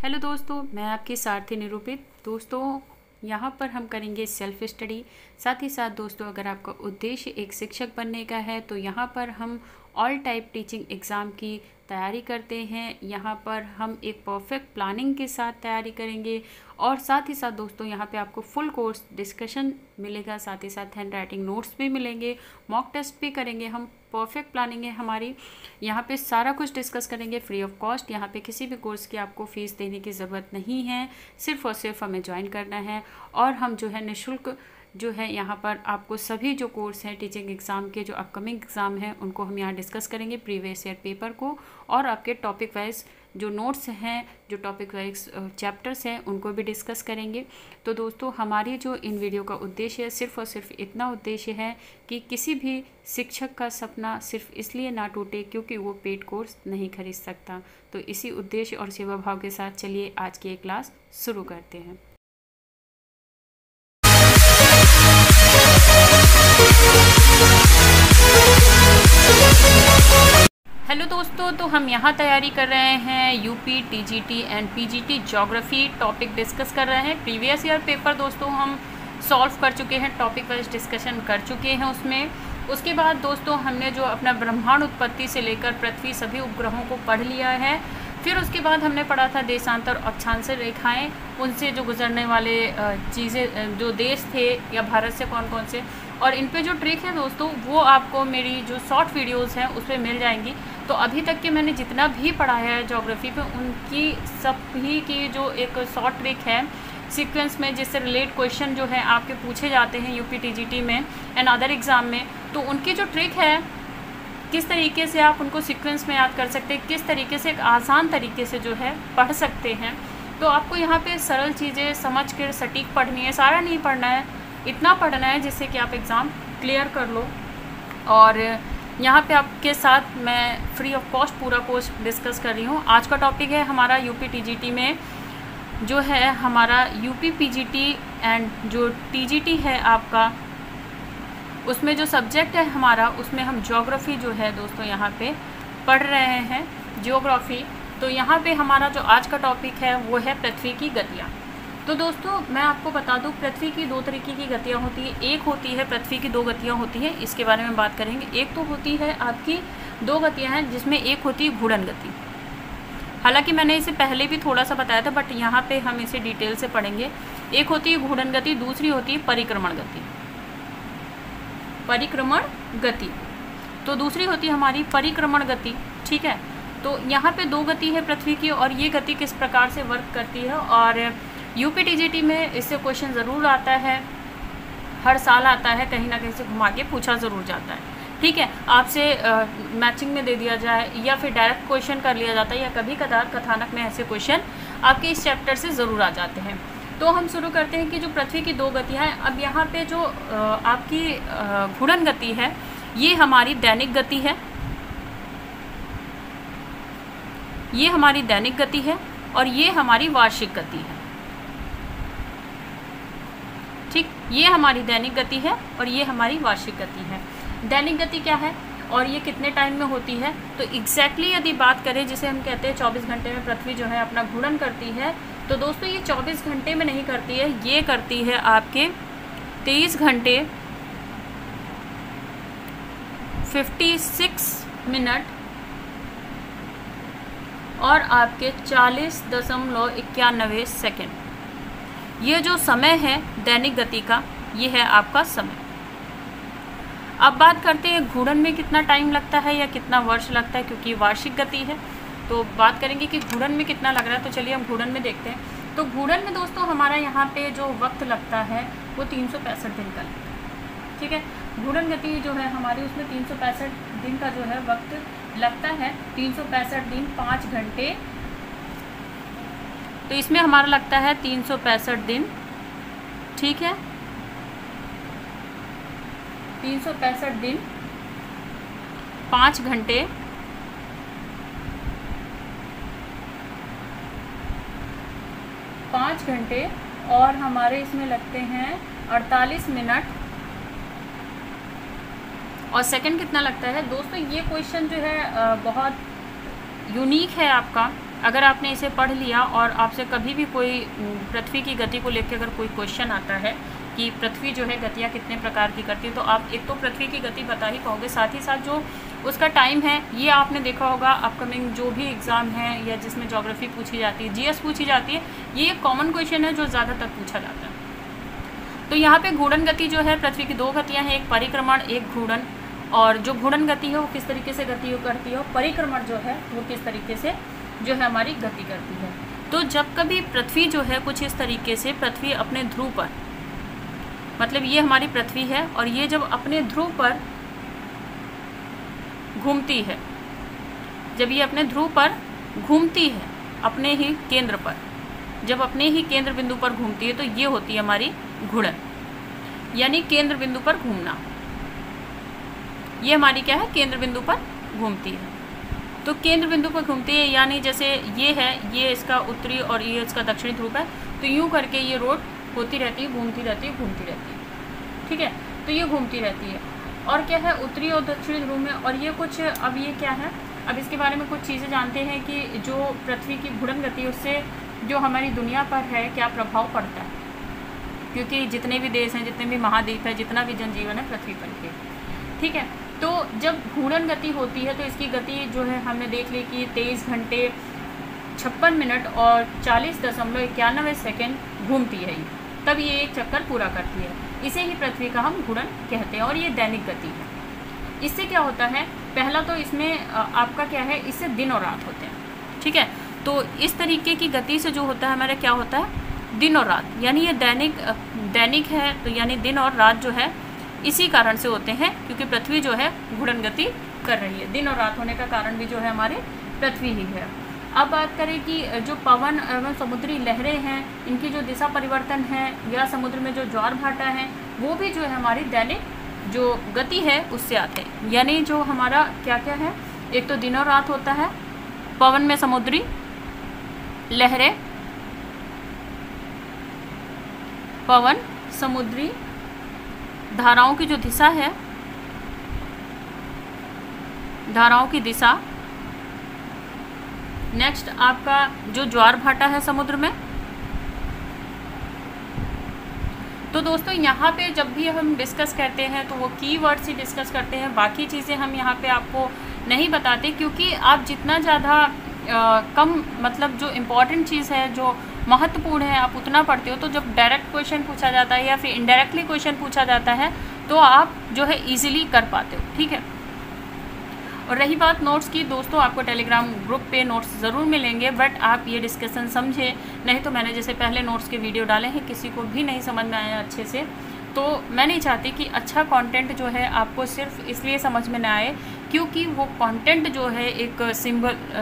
Hello दोस्तों, मैं आपकी सारथी निरूपित। दोस्तों, यहाँ पर हम करेंगे सेल्फ स्टडी। साथ ही साथ दोस्तों, अगर आपका उद्देश्य एक शिक्षक बनने का है तो यहाँ पर हम ऑल टाइप टीचिंग एग्ज़ाम की तैयारी करते हैं। यहाँ पर हम एक परफेक्ट प्लानिंग के साथ तैयारी करेंगे और साथ ही साथ दोस्तों यहाँ पे आपको फुल कोर्स डिस्कशन मिलेगा। साथ ही साथ हैंड राइटिंग नोट्स भी मिलेंगे, मॉक टेस्ट भी करेंगे हम। परफेक्ट प्लानिंग है हमारी। यहाँ पे सारा कुछ डिस्कस करेंगे फ्री ऑफ कॉस्ट। यहाँ पे किसी भी कोर्स की आपको फ़ीस देने की ज़रूरत नहीं है, सिर्फ और सिर्फ हमें ज्वाइन करना है। और हम जो है निःशुल्क जो है यहाँ पर आपको सभी जो कोर्स हैं टीचिंग एग्ज़ाम के, जो अपकमिंग एग्ज़ाम हैं, उनको हम यहाँ डिस्कस करेंगे, प्रीवियस ईयर पेपर को और आपके टॉपिक वाइज जो नोट्स हैं, जो टॉपिक वाइज चैप्टर्स हैं, उनको भी डिस्कस करेंगे। तो दोस्तों, हमारी जो इन वीडियो का उद्देश्य है, सिर्फ और सिर्फ इतना उद्देश्य है कि किसी भी शिक्षक का सपना सिर्फ इसलिए ना टूटे क्योंकि वो पेड कोर्स नहीं खरीद सकता। तो इसी उद्देश्य और सेवा भाव के साथ चलिए आज की एक क्लास शुरू करते हैं। हेलो दोस्तों, तो हम यहाँ तैयारी कर रहे हैं UP, TGT and PGT geography topic discuss कर रहे हैं। प्रीवियस ईयर पेपर दोस्तों हम सॉल्व कर चुके हैं, टॉपिक वाइज डिस्कशन कर चुके हैं उसमें। उसके बाद दोस्तों हमने जो अपना ब्रह्मांड उत्पत्ति से लेकर पृथ्वी सभी उपग्रहों को पढ़ लिया है। फिर उसके बाद हमने पढ़ा था देशांतर अक्षांश रेखाएं, उनसे जो गुजरने वाले चीज़ें, जो देश थे या भारत से कौन कौन से, और इन पे जो ट्रिक है दोस्तों वो आपको मेरी जो शॉर्ट वीडियोस हैं उस पर मिल जाएंगी। तो अभी तक के मैंने जितना भी पढ़ाया है ज्योग्राफी पे, उनकी सभी की जो एक शॉर्ट ट्रिक है सीक्वेंस में, जिससे रिलेट क्वेश्चन जो है आपके पूछे जाते हैं यूपी टीजीटी में एंड अदर एग्ज़ाम में, तो उनकी जो ट्रिक है किस तरीके से आप उनको सीक्वेंस में याद कर सकते हैं, किस तरीके से एक आसान तरीके से जो है पढ़ सकते हैं। तो आपको यहाँ पे सरल चीज़ें समझ कर सटीक पढ़नी है, सारा नहीं पढ़ना है, इतना पढ़ना है जिससे कि आप एग्ज़ाम क्लियर कर लो। और यहाँ पे आपके साथ मैं फ्री ऑफ कॉस्ट पूरा कोर्स डिस्कस कर रही हूँ। आज का टॉपिक है हमारा यूपी टीजीटी में जो है हमारा यूपी पीजीटी एंड जो टीजीटी है आपका, उसमें जो सब्जेक्ट है हमारा, उसमें हम ज्योग्राफी जो है दोस्तों यहाँ पे पढ़ रहे हैं, ज्योग्राफी। तो यहाँ पे हमारा जो आज का टॉपिक है वो है पृथ्वी की गतियाँ। तो दोस्तों मैं आपको बता दूं, पृथ्वी की दो तरीके की गतियाँ होती है। एक होती है पृथ्वी की दो गतियाँ होती हैं, इसके बारे में बात करेंगे। एक तो होती है आपकी दो गतियाँ हैं, जिसमें एक होती है घूर्णन गति। हालांकि मैंने इसे पहले भी थोड़ा सा बताया था, बट यहाँ पे हम इसे डिटेल से पढ़ेंगे। एक होती है घूर्णन गति, दूसरी होती है परिक्रमण गति। परिक्रमण गति तो दूसरी होती है हमारी परिक्रमण गति, ठीक है। तो यहाँ पे दो गति है पृथ्वी की, और ये गति किस प्रकार से वर्क करती है, और यूपी टीजीटी में इससे क्वेश्चन ज़रूर आता है, हर साल आता है, कहीं ना कहीं से घुमा के पूछा ज़रूर जाता है, ठीक है। आपसे मैचिंग में दे दिया जाए या फिर डायरेक्ट क्वेश्चन कर लिया जाता है, या कभी कदार कथानक में ऐसे क्वेश्चन आपके इस चैप्टर से ज़रूर आ जाते हैं। तो हम शुरू करते हैं कि जो पृथ्वी की दो गतियाँ हैं। अब यहाँ पे जो आपकी घूर्णन गति है, ये हमारी दैनिक गति है, ये हमारी दैनिक गति है, और ये हमारी वार्षिक गति है, ठीक। ये हमारी दैनिक गति है और ये हमारी वार्षिक गति है। दैनिक गति क्या है और ये कितने टाइम में होती है, तो एग्जैक्टली यदि बात करें, जिसे हम कहते हैं 24 घंटे में पृथ्वी जो है अपना घूर्णन करती है, तो दोस्तों ये 24 घंटे में नहीं करती है, ये करती है आपके 23 घंटे 56 मिनट और आपके 40.91 सेकेंड। ये जो समय है दैनिक गति का, ये है आपका समय। अब बात करते हैं घूर्णन में कितना टाइम लगता है या कितना वर्ष लगता है, क्योंकि वार्षिक गति है। तो बात करेंगे कि घूर्णन में कितना लग रहा है। तो चलिए हम घूर्णन में देखते हैं। तो घूर्णन में दोस्तों हमारा यहाँ पे जो वक्त लगता है वो 365 दिन का लगता है, ठीक है। घूर्णन गति जो है हमारी, उसमें 365 दिन का जो है वक्त लगता है। 365 दिन 5 घंटे, तो इसमें हमारा लगता है 365 दिन, ठीक है। 365 दिन 5 घंटे 5 घंटे और हमारे इसमें लगते हैं 48 मिनट और सेकंड कितना लगता है। दोस्तों ये क्वेश्चन जो है बहुत यूनिक है आपका, अगर आपने इसे पढ़ लिया और आपसे कभी भी कोई पृथ्वी की गति को लेकर अगर कोई क्वेश्चन आता है कि पृथ्वी जो है गतियाँ कितने प्रकार की करती है, तो आप एक तो पृथ्वी की गति बता ही पाओगे, साथ ही साथ जो उसका टाइम है ये आपने देखा होगा अपकमिंग जो भी एग्ज़ाम है या जिसमें ज्योग्राफी पूछी जाती है, जीएस पूछी जाती है, ये एक कॉमन क्वेश्चन है जो ज़्यादातर पूछा जाता है। तो यहाँ पे घूर्णन गति जो है, पृथ्वी की 2 गतियाँ हैं, एक परिक्रमण एक घूर्णन। और जो घूर्णन गति है वो किस तरीके से गति करती है, और परिक्रमण जो है वो किस तरीके से जो है हमारी गति करती है। तो जब कभी पृथ्वी जो है कुछ इस तरीके से, पृथ्वी अपने ध्रुव पर, मतलब ये हमारी पृथ्वी है और ये जब अपने ध्रुव पर घूमती है, जब ये अपने ध्रुव पर घूमती है अपने ही केंद्र पर, जब अपने ही केंद्र बिंदु पर घूमती है, तो ये होती है हमारी घूर्णन, यानी केंद्र बिंदु पर घूमना। ये हमारी क्या है, केंद्र बिंदु पर घूमती है। तो केंद्र बिंदु पर घूमती है, यानी जैसे ये है, ये इसका उत्तरी और ये इसका दक्षिणी ध्रुव है, तो यूँ करके ये रोड होती रहती है, घूमती रहती है, घूमती रहती है, ठीक है। तो ये घूमती रहती है और क्या है, उत्तरी और दक्षिणी ध्रुव में। और ये कुछ, अब ये क्या है, अब इसके बारे में कुछ चीज़ें जानते हैं कि जो पृथ्वी की घूर्णन गति, उससे जो हमारी दुनिया पर है क्या प्रभाव पड़ता है, क्योंकि जितने भी देश हैं, जितने भी महाद्वीप है, जितना भी जनजीवन है पृथ्वी पर के, ठीक है। तो जब घूर्णन गति होती है तो इसकी गति जो है हमने देख ली कि 23 घंटे 56 मिनट और 40.91 सेकेंड घूमती है ये, तब ये एक चक्कर पूरा करती है। इसे ही पृथ्वी का हम घूर्णन कहते हैं और ये दैनिक गति है। इससे क्या होता है, पहला तो इसमें आपका क्या है, इससे दिन और रात होते हैं, ठीक है। तो इस तरीके की गति से जो होता है हमारा क्या होता है, दिन और रात, यानी ये दैनिक है, तो यानी दिन और रात जो है इसी कारण से होते हैं, क्योंकि पृथ्वी जो है घूर्णन गति कर रही है। दिन और रात होने का कारण भी जो है हमारे पृथ्वी ही है। अब बात करें कि जो पवन एवं समुद्री लहरें हैं, इनकी जो दिशा परिवर्तन है या समुद्र में जो ज्वार भाटा है, वो भी जो है हमारी दैनिक जो गति है उससे आते हैं। यानी जो हमारा क्या क्या है, एक तो दिन और रात होता है, पवन में समुद्री लहरें, पवन समुद्री धाराओं की जो दिशा है, धाराओं की दिशा, नेक्स्ट आपका जो ज्वार भाटा है समुद्र में। तो दोस्तों यहाँ पे जब भी हम डिस्कस करते हैं तो वो कीवर्ड्स ही डिस्कस करते हैं, बाकी चीज़ें हम यहाँ पे आपको नहीं बताते, क्योंकि आप जितना ज़्यादा कम, मतलब जो इम्पॉर्टेंट चीज़ है, जो महत्वपूर्ण है, आप उतना पढ़ते हो, तो जब डायरेक्ट क्वेश्चन पूछा जाता है या फिर इनडायरेक्टली क्वेश्चन पूछा जाता है तो आप जो है इजीली कर पाते हो, ठीक है। और रही बात नोट्स की, दोस्तों आपको टेलीग्राम ग्रुप पे नोट्स ज़रूर मिलेंगे, बट आप ये डिस्कशन समझे, नहीं तो मैंने जैसे पहले नोट्स के वीडियो डाले हैं, किसी को भी नहीं समझ में आया अच्छे से, तो मैं नहीं चाहती कि अच्छा कंटेंट जो है आपको सिर्फ इसलिए समझ में ना आए क्योंकि वो कंटेंट जो है एक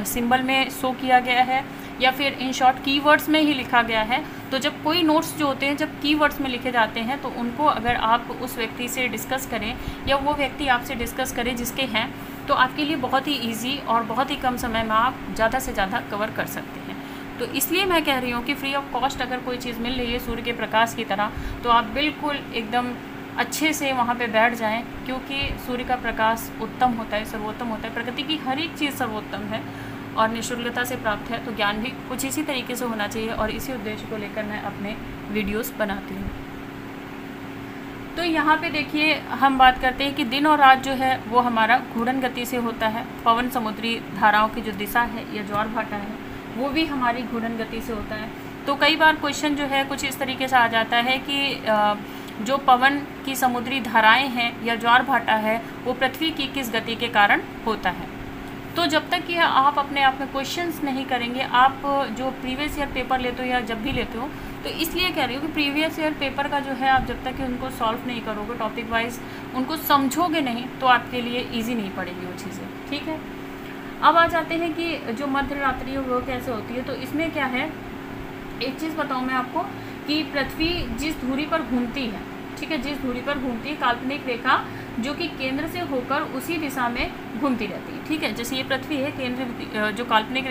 सिंबल में शो किया गया है या फिर इन शॉर्ट कीवर्ड्स में ही लिखा गया है। तो जब कोई नोट्स जो होते हैं जब कीवर्ड्स में लिखे जाते हैं तो उनको अगर आप उस व्यक्ति से डिस्कस करें या वो व्यक्ति आपसे डिस्कस करे जिसके हैं, तो आपके लिए बहुत ही ईजी और बहुत ही कम समय में आप ज़्यादा से ज़्यादा कवर कर सकते हैं। तो इसलिए मैं कह रही हूँ कि फ्री ऑफ कॉस्ट अगर कोई चीज़ मिल रही है सूर्य के प्रकाश की तरह, तो आप बिल्कुल एकदम अच्छे से वहाँ पे बैठ जाएं, क्योंकि सूर्य का प्रकाश उत्तम होता है, सर्वोत्तम होता है। प्रकृति की हर एक चीज़ सर्वोत्तम है और निःशुल्कता से प्राप्त है, तो ज्ञान भी कुछ इसी तरीके से होना चाहिए और इसी उद्देश्य को लेकर मैं अपने वीडियोस बनाती हूँ। तो यहाँ पे देखिए हम बात करते हैं कि दिन और रात जो है वो हमारा घूर्णन गति से होता है। पवन समुद्री धाराओं की जो दिशा है या ज्वार भाटा है वो भी हमारी घूर्णन गति से होता है। तो कई बार क्वेश्चन जो है कुछ इस तरीके से आ जाता है कि जो पवन की समुद्री धाराएं हैं या ज्वार भाटा है वो पृथ्वी की किस गति के कारण होता है। तो जब तक कि आप अपने आप में क्वेश्चंस नहीं करेंगे, आप जो प्रीवियस ईयर पेपर लेते हो या जब भी लेते हो, तो इसलिए कह रही हूँ कि प्रीवियस ईयर पेपर का जो है आप जब तक कि उनको सॉल्व नहीं करोगे, टॉपिक वाइज उनको समझोगे नहीं, तो आपके लिए ईजी नहीं पड़ेगी वो चीज़ें, ठीक है। अब आ जाते हैं कि जो मध्य रात्रि वो कैसे होती है। तो इसमें क्या है, एक चीज़ बताऊँ मैं आपको कि पृथ्वी जिस धुरी पर घूमती है, ठीक है, जिस धुरी पर घूमती है, काल्पनिक रेखा जो कि केंद्र से होकर उसी दिशा में घूमती रहती है, ठीक है। जैसे ये पृथ्वी है, केंद्र जो काल्पनिक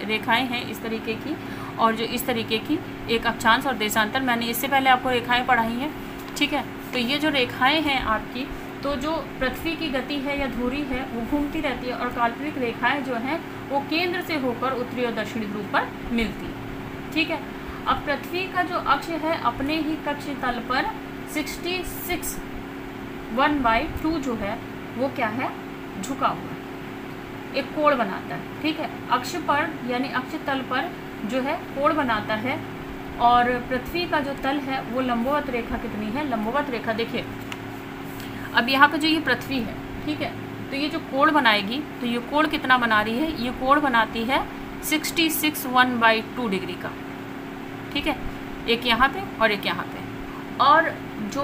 रेखाएं हैं इस तरीके की और जो इस तरीके की एक अक्षांश और देशांतर, मैंने इससे पहले आपको रेखाएं पढ़ाई हैं, ठीक है। तो ये जो रेखाएं हैं आपकी, तो जो पृथ्वी की गति है या धुरी है वो घूमती रहती है और काल्पनिक रेखाएं जो हैं वो केंद्र से होकर उत्तरी और दक्षिणी ध्रुव पर मिलती है। ठीक है, अब पृथ्वी का जो अक्ष है अपने ही कक्ष तल पर 66 1/2 जो है वो क्या है, झुका हुआ है, एक कोण बनाता है। ठीक है, अक्ष पर यानी अक्ष तल पर जो है कोण बनाता है और पृथ्वी का जो तल है वो लंबवत रेखा कितनी है, लंबवत रेखा देखिए अब यहाँ पे जो ये पृथ्वी है, ठीक है, तो ये जो कोण बनाएगी तो ये कोण कितना बना रही है, ये कोण बनाती है 66 1/2 डिग्री का। ठीक है, एक यहाँ पे और एक यहाँ पे। और जो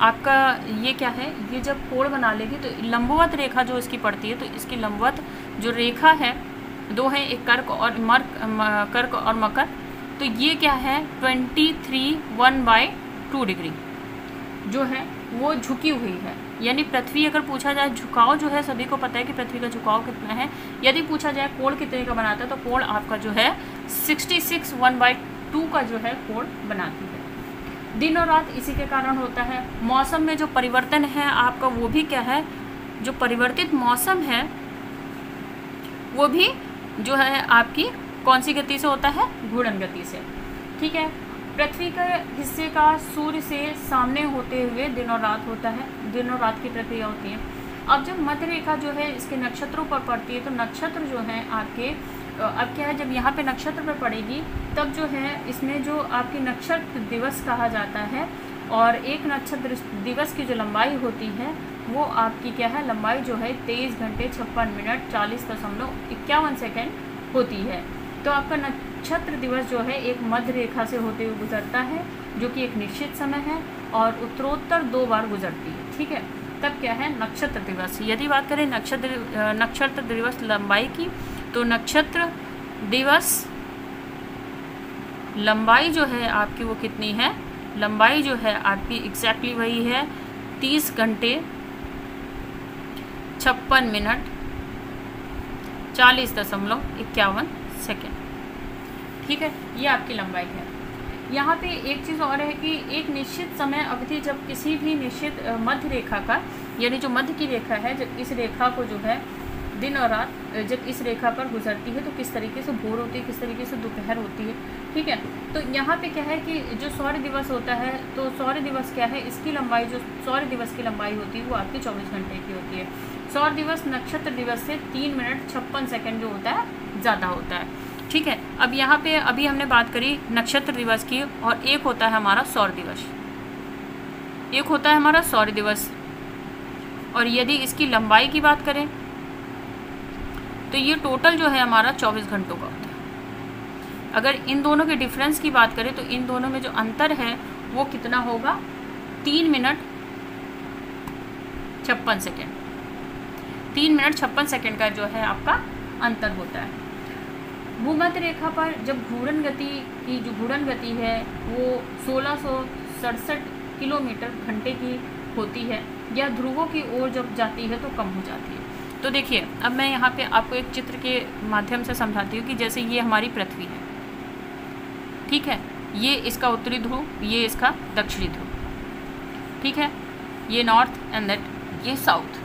आपका ये क्या है, ये जब कोण बना लेगी तो लंबवत रेखा जो इसकी पड़ती है तो इसकी लंबवत जो रेखा है दो है, एक कर्क और मकर, तो ये क्या है 23 1/2 डिग्री जो है वो झुकी हुई है। यानी पृथ्वी अगर पूछा जाए झुकाव जो है, सभी को पता है कि पृथ्वी का झुकाव कितना है, यदि पूछा जाए कोण कितने का बनाता है तो कोण आपका जो है 66 1/2 का जो है कोण बनाती है। दिन और रात इसी के कारण होता है। मौसम में जो परिवर्तन है आपका वो भी क्या है, जो परिवर्तित मौसम है वो भी जो है आपकी कौन सी गति से होता है, घूर्णन गति से। ठीक है, पृथ्वी के हिस्से का सूर्य से सामने होते हुए दिन और रात होता है, दिन और रात की प्रक्रिया होती है। अब जब मध्य रेखा जो है इसके नक्षत्रों पर पड़ती है तो नक्षत्र जो है आपके अब क्या है, जब यहाँ पे नक्षत्र पर पड़ेगी तब जो है इसमें जो आपकी नक्षत्र दिवस कहा जाता है और एक नक्षत्र दिवस की जो लंबाई होती है वो आपकी क्या है, लंबाई जो है 23 घंटे 56 मिनट 40.51 सेकेंड होती है। तो आपका नक्षत्र दिवस जो है एक मध्य रेखा से होते हुए गुजरता है जो कि एक निश्चित समय है और उत्तरोत्तर 2 बार गुजरती है। ठीक है, तब क्या है नक्षत्र दिवस। यदि बात करें नक्षत्र दिवस लंबाई की तो नक्षत्र दिवस लंबाई जो है आपकी वो कितनी है, लंबाई जो है आपकी एग्जैक्टली वही है 30 घंटे 56 मिनट 40.51 सेकेंड। ठीक है, ये आपकी लंबाई है। यहाँ पे एक चीज़ और है कि एक निश्चित समय अवधि जब किसी भी निश्चित मध्य रेखा का यानी जो मध्य की रेखा है, जब इस रेखा को जो है दिन और रात जब इस रेखा पर गुजरती है तो किस तरीके से भोर होती है, किस तरीके से दोपहर होती है। ठीक है, तो यहाँ पे क्या है कि जो सौर्य दिवस होता है तो सौर्य दिवस क्या है, इसकी लंबाई जो सौर्य दिवस की लंबाई होती है वो आपकी 24 घंटे की होती है। सौर्य दिवस नक्षत्र दिवस से 3 मिनट 56 सेकेंड जो होता है ज़्यादा होता है। ठीक है, अब यहाँ पे अभी हमने बात करी नक्षत्र दिवस की और एक होता है हमारा सौर दिवस, एक होता है हमारा सौर दिवस। और यदि इसकी लंबाई की बात करें तो ये टोटल जो है हमारा 24 घंटों का होता है। अगर इन दोनों के डिफरेंस की बात करें तो इन दोनों में जो अंतर है वो कितना होगा, 3 मिनट 56 सेकेंड, 3 मिनट 56 सेकेंड का जो है आपका अंतर होता है। भूमध्य रेखा पर जब घूर्णन गति की जो घूर्णन गति है वो 1667 किलोमीटर घंटे की होती है या ध्रुवों की ओर जब जाती है तो कम हो जाती है। तो देखिए अब मैं यहाँ पे आपको एक चित्र के माध्यम से समझाती हूँ कि जैसे ये हमारी पृथ्वी है, ठीक है, ये इसका उत्तरी ध्रुव, ये इसका दक्षिणी ध्रुव, ठीक है, ये नॉर्थ एंड दैट ये साउथ।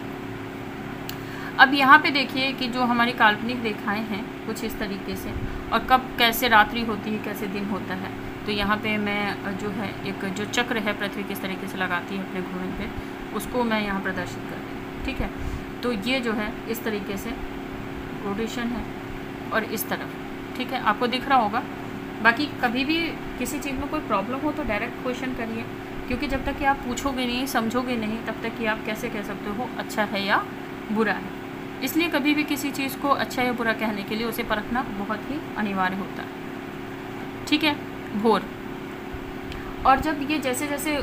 अब यहाँ पे देखिए कि जो हमारी काल्पनिक रेखाएं हैं कुछ इस तरीके से, और कब कैसे रात्रि होती है कैसे दिन होता है। तो यहाँ पे मैं जो है एक जो चक्र है पृथ्वी किस तरीके से लगाती है अपने घूर्णन पे, उसको मैं यहाँ प्रदर्शित कर रही हूँ। ठीक है, तो ये जो है इस तरीके से रोटेशन है और इस तरफ, ठीक है, आपको दिख रहा होगा। बाकी कभी भी किसी चीज़ में कोई प्रॉब्लम हो तो डायरेक्ट क्वेश्चन करिए, क्योंकि जब तक कि आप पूछोगे नहीं समझोगे नहीं तब तक कि आप कैसे कह सकते हो अच्छा है या बुरा है। इसलिए कभी भी किसी चीज़ को अच्छा या बुरा कहने के लिए उसे परखना बहुत ही अनिवार्य होता है। ठीक है, भोर। और जब ये जैसे जैसे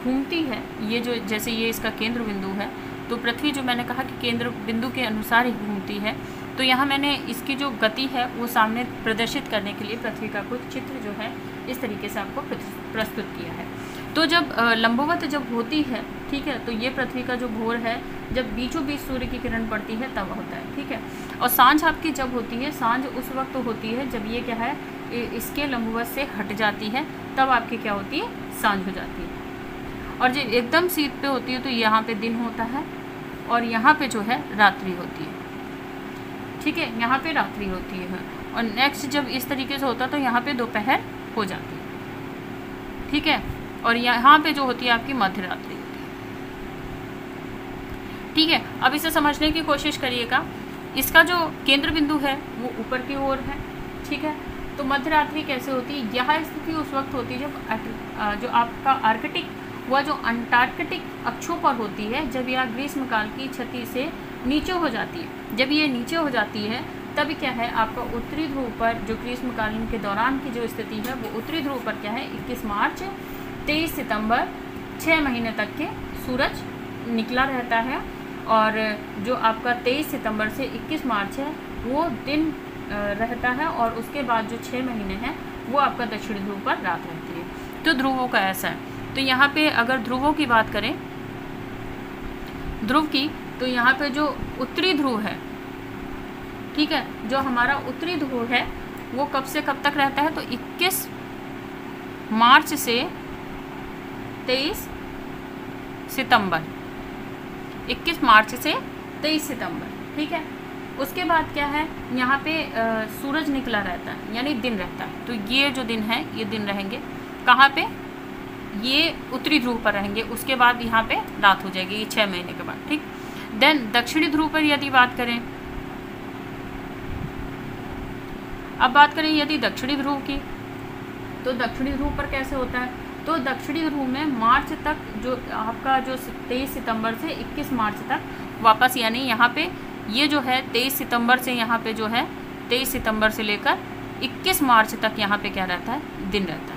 घूमती है, ये जो जैसे ये इसका केंद्र बिंदु है, तो पृथ्वी जो मैंने कहा कि केंद्र बिंदु के अनुसार ही घूमती है, तो यहाँ मैंने इसकी जो गति है वो सामने प्रदर्शित करने के लिए पृथ्वी का कुछ चित्र जो है इस तरीके से आपको प्रस्तुत किया है। तो जब लंबवत जब होती है, ठीक है, तो ये पृथ्वी का जो भोर है जब बीचों बीच सूर्य की किरण पड़ती है तब होता है। ठीक है, और सांझ आपकी जब होती है, सांझ उस वक्त होती है जब ये क्या है इसके लंबवत से हट जाती है, तब आपकी क्या होती है सांझ हो जाती है। और जब एकदम शीत पे होती है तो यहाँ पे दिन होता है और यहाँ पे जो है रात्रि होती है। ठीक है, यहाँ पे रात्रि होती है। और नेक्स्ट जब इस तरीके से होता है तो यहाँ पे दोपहर हो जाती है। ठीक है, और यहाँ पे जो होती है आपकी मध्य रात्रि होती है। ठीक है, अब इसे समझने की कोशिश करिएगा। इसका जो केंद्र बिंदु है वो ऊपर की ओर है। ठीक है, तो मध्य रात्रि कैसे होती है? यह स्थिति उस वक्त होती है जब जो आपका आर्कटिक व जो अंटार्कटिक अक्षों पर होती है, जब यह ग्रीष्मकाल की छठी से नीचे हो जाती है। जब ये नीचे हो जाती है तब क्या है, आपका उत्तरी ध्रुव पर जो ग्रीष्मकालीन के दौरान की जो स्थिति है वो उत्तरी ध्रुव पर क्या है, 21 मार्च 23 सितंबर 6 महीने तक के सूरज निकला रहता है। और जो आपका 23 सितंबर से 21 मार्च है वो दिन रहता है, और उसके बाद जो 6 महीने हैं वो आपका दक्षिणी ध्रुव पर रात रहती है। तो ध्रुवों का ऐसा है। तो यहाँ पे अगर ध्रुवों की बात करें, ध्रुव की, तो यहाँ पे जो उत्तरी ध्रुव है, ठीक है, जो हमारा उत्तरी ध्रुव है वो कब से कब तक रहता है? तो 21 मार्च से 23 सितंबर, 21 मार्च से 23 सितंबर। ठीक है, उसके बाद क्या है, यहाँ पे सूरज निकला रहता है, यानी दिन रहता है। तो ये जो दिन है ये दिन रहेंगे कहाँ पे? ये उत्तरी ध्रुव पर रहेंगे। उसके बाद यहाँ पे रात हो जाएगी, ये 6 महीने के बाद। ठीक, देन दक्षिणी ध्रुव पर यदि बात करें, अब बात करें यदि दक्षिणी ध्रुव की, तो दक्षिणी ध्रुव पर कैसे होता है? तो दक्षिणी ध्रुव में मार्च तक जो आपका जो 23 सितंबर से 21 मार्च तक वापस, यानी यहाँ पे ये जो है 23 सितंबर से यहाँ पे जो है 23 सितंबर से लेकर 21 मार्च तक यहाँ पे क्या रहता है? दिन रहता है।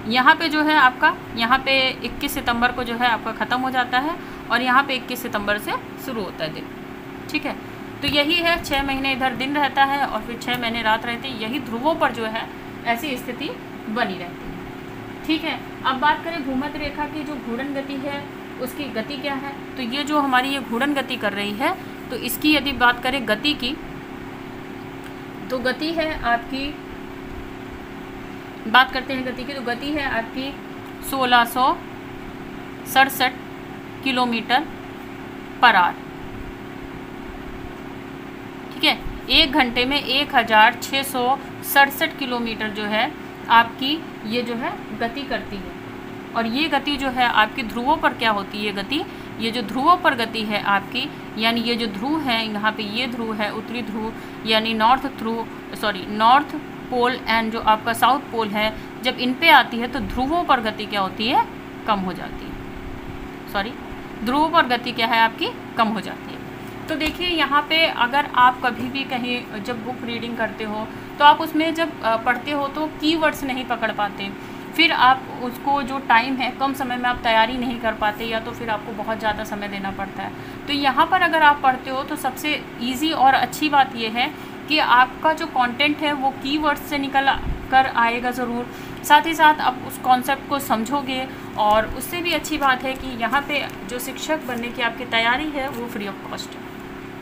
यहाँ पे जो है आपका, यहाँ पे 21 सितंबर को जो है आपका ख़त्म हो जाता है और यहाँ पे 21 सितंबर से शुरू होता है दिन। ठीक है, तो यही है 6 महीने इधर दिन रहता है और फिर 6 महीने रात रहती है। यही ध्रुवों पर जो है ऐसी स्थिति बनी रहती है। ठीक है, अब बात करें भूमध्य रेखा की जो घूर्णन गति है उसकी गति क्या है? तो ये जो हमारी ये घूर्णन गति कर रही है, तो इसकी यदि बात करें गति की, तो गति है आपकी, बात करते हैं गति की, तो गति है आपकी 1667 किलोमीटर पर आवर। ठीक है, 1 घंटे में 1667 किलोमीटर जो है आपकी ये जो है गति करती है। और ये गति जो है आपकी ध्रुवों पर क्या होती है गति? ये जो ध्रुवों पर गति है आपकी, यानी ये जो ध्रुव है, यहाँ पे ये ध्रुव है उत्तरी ध्रुव, यानी नॉर्थ पोल एंड जो आपका साउथ पोल है, जब इन पे आती है तो ध्रुवों पर गति क्या होती है? कम हो जाती है। ध्रुवों पर गति क्या है आपकी? कम हो जाती है। तो देखिए यहाँ पे अगर आप कभी भी कहीं जब बुक रीडिंग करते हो तो आप उसमें जब पढ़ते हो तो कीवर्ड्स नहीं पकड़ पाते, फिर आप उसको जो टाइम है कम समय में आप तैयारी नहीं कर पाते, या तो फिर आपको बहुत ज़्यादा समय देना पड़ता है। तो यहाँ पर अगर आप पढ़ते हो तो सबसे इजी और अच्छी बात यह है कि आपका जो कंटेंट है वो कीवर्ड्स से निकल कर आएगा ज़रूर, साथ ही साथ आप उस कॉन्सेप्ट को समझोगे। और उससे भी अच्छी बात है कि यहाँ पे जो शिक्षक बनने की आपकी तैयारी है वो फ्री ऑफ कॉस्ट है।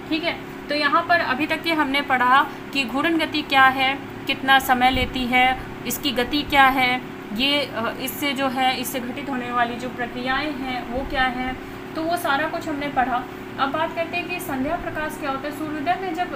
ठीक है, तो यहाँ पर अभी तक ये हमने पढ़ा कि घूर्णन गति क्या है, कितना समय लेती है, इसकी गति क्या है, ये इससे जो है इससे घटित होने वाली जो प्रक्रियाएं हैं वो क्या हैं, तो वो सारा कुछ हमने पढ़ा। अब बात करते हैं कि संध्या प्रकाश क्या होता है। सूर्योदय में जब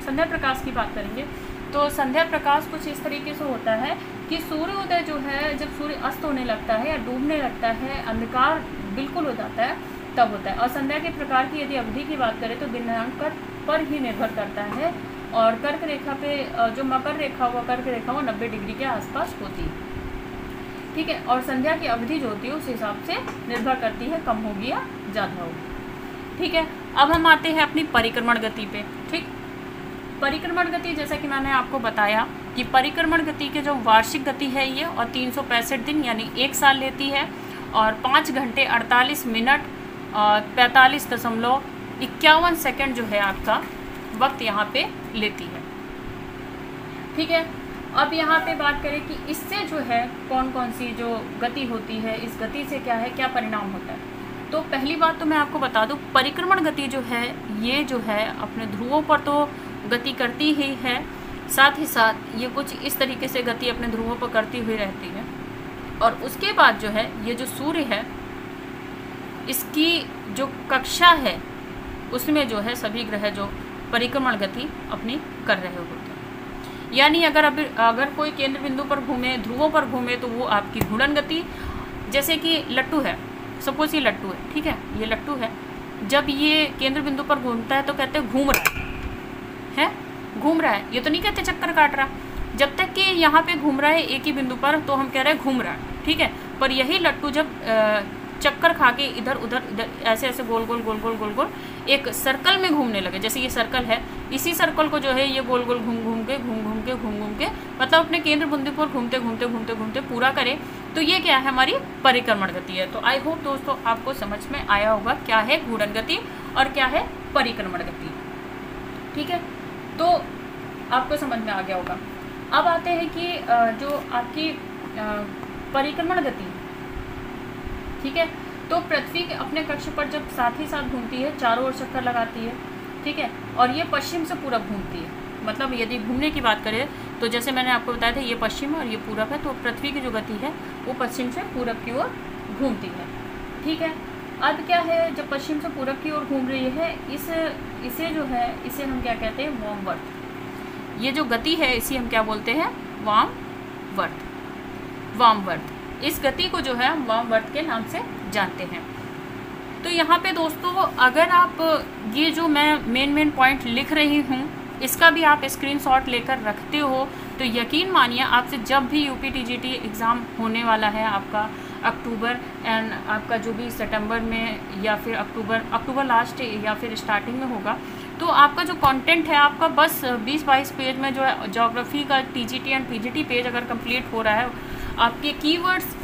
संध्या प्रकाश की बात करेंगे तो संध्या प्रकाश कुछ इस तरीके से होता है कि सूर्योदय जो है जब सूर्य अस्त होने लगता है या डूबने लगता है, अंधकार बिल्कुल हो जाता है, तब होता है। और संध्या के प्रकार की यदि अवधि की बात करें तो दिनांक पर ही निर्भर करता है। और कर्क रेखा पे जो मकर रेखा व कर्क रेखा वो 90 डिग्री के आसपास होती है। ठीक है, और संध्या की अवधि जो होती है उस हिसाब से निर्भर करती है, कम होगी या ज़्यादा होगी। ठीक है, अब हम आते हैं अपनी परिक्रमण गति पे। ठीक, परिक्रमण गति जैसा कि मैंने आपको बताया कि परिक्रमण गति के जो वार्षिक गति है ये, और 365 दिन यानी 1 साल लेती है, और 5 घंटे 48 मिनट 45.51 सेकेंड जो है आपका वक्त यहाँ पे लेती है। ठीक है, अब यहाँ पे बात करें कि इससे जो है कौन कौन सी जो गति होती है, इस गति से क्या है, क्या परिणाम होता है। तो पहली बात तो मैं आपको बता दूँ, परिक्रमण गति जो है ये जो है अपने ध्रुवों पर तो गति करती ही है, साथ ही साथ ये कुछ इस तरीके से गति अपने ध्रुवों पर करती हुई रहती है। और उसके बाद जो है ये जो सूर्य है इसकी जो कक्षा है उसमें जो है सभी ग्रह जो परिक्रमण गति अपनी कर रहे होते हैं। यानी अगर कोई केंद्र बिंदु पर घूमे, ध्रुवों पर घूमे, तो वो आपकी घूर्णन गति, जैसे कि लट्टू है, सपोज ये लट्टू है, ठीक है, ये लट्टू है, जब ये केंद्र बिंदु पर घूमता है तो कहते हैं घूम रहा है, घूम रहा है, ये तो नहीं कहते चक्कर काट रहा। जब तक कि यहाँ पे घूम रहा है एक ही बिंदु पर तो हम कह रहे हैं घूम रहा है, ठीक है। पर यही लट्टू जब चक्कर खा के इधर उधर ऐसे ऐसे गोल गोल गोल गोल गोल गोल एक सर्कल में घूमने लगे, जैसे ये सर्कल है, इसी सर्कल को जो है ये गोल गोल घूम घूम के मतलब अपने केंद्र बिंदु पर घूमते घूमते घूमते घूमते पूरा करे, तो ये क्या है, हमारी परिक्रमण गति है। तो आई होप दोस्तों आपको समझ में आया होगा क्या है घूर्णन गति और क्या है परिक्रमण गति, ठीक है। तो आपको समझ में आ गया होगा। अब आते हैं कि जो आपकी परिक्रमण गति, ठीक है, तो पृथ्वी के अपने कक्ष पर जब साथ ही साथ घूमती है, चारों ओर चक्कर लगाती है, ठीक है, और ये पश्चिम से पूरब घूमती है। मतलब यदि घूमने की बात करें तो जैसे मैंने आपको बताया था ये पश्चिम और ये पूरब है, तो पृथ्वी की जो गति है वो पश्चिम से पूरब की ओर घूमती है, ठीक है। अब क्या है, जब पश्चिम से पूरब की ओर घूम रही है, इसे जो है इसे हम क्या कहते हैं, वामवर्त। ये जो गति है इसी हम क्या बोलते हैं, वामवर्त। वामवर्त, इस गति को जो है हम वामवर्त के नाम से जानते हैं। तो यहाँ पे दोस्तों अगर आप ये जो मैं मेन पॉइंट लिख रही हूँ इसका भी आप स्क्रीनशॉट लेकर रखते हो तो यकीन मानिए आपसे जब भी यूपी टीजीटी एग्ज़ाम होने वाला है आपका अक्टूबर एंड आपका जो भी सितंबर में या फिर अक्टूबर लास्ट या फिर स्टार्टिंग में होगा, तो आपका जो कंटेंट है आपका बस 20-22 पेज में जो है ज्योग्राफी का टीजीटी एंड पीजीटी पेज अगर कंप्लीट हो रहा है आपके कीवर्ड्स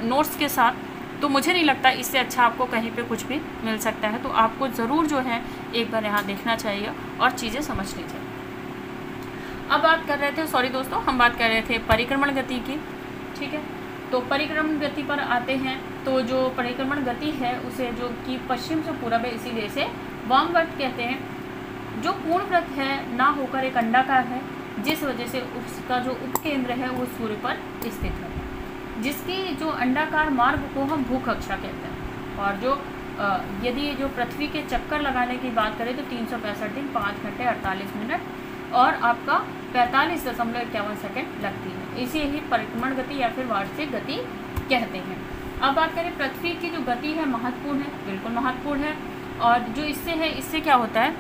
नोट्स के साथ, तो मुझे नहीं लगता इससे अच्छा आपको कहीं पे कुछ भी मिल सकता है। तो आपको ज़रूर जो है एक बार यहाँ देखना चाहिए और चीज़ें समझनी चाहिए। अब बात कर रहे थे, सॉरी दोस्तों, हम बात कर रहे थे परिक्रमण गति की, ठीक है। तो परिक्रमण गति पर आते हैं। तो जो परिक्रमण गति है उसे जो कि पश्चिम से पूरब है इसीलिए इसे वामवर्त कहते हैं। जो पूर्ण वृत्त है ना होकर एक अंडाकार है, जिस वजह से उसका जो उपकेंद्र है वो सूर्य पर स्थित है, जिसकी जो अंडाकार मार्ग को हम भूकक्षा कहते हैं। और जो यदि जो पृथ्वी के चक्कर लगाने की बात करें तो 365 दिन 5 घंटे 48 मिनट और आपका 45.51 सेकेंड लगती है। इसे ही परिक्रमण गति या फिर वार्षिक गति कहते हैं। अब बात करें पृथ्वी की जो गति है महत्वपूर्ण है, बिल्कुल महत्वपूर्ण है। और जो इससे है, इससे क्या होता है,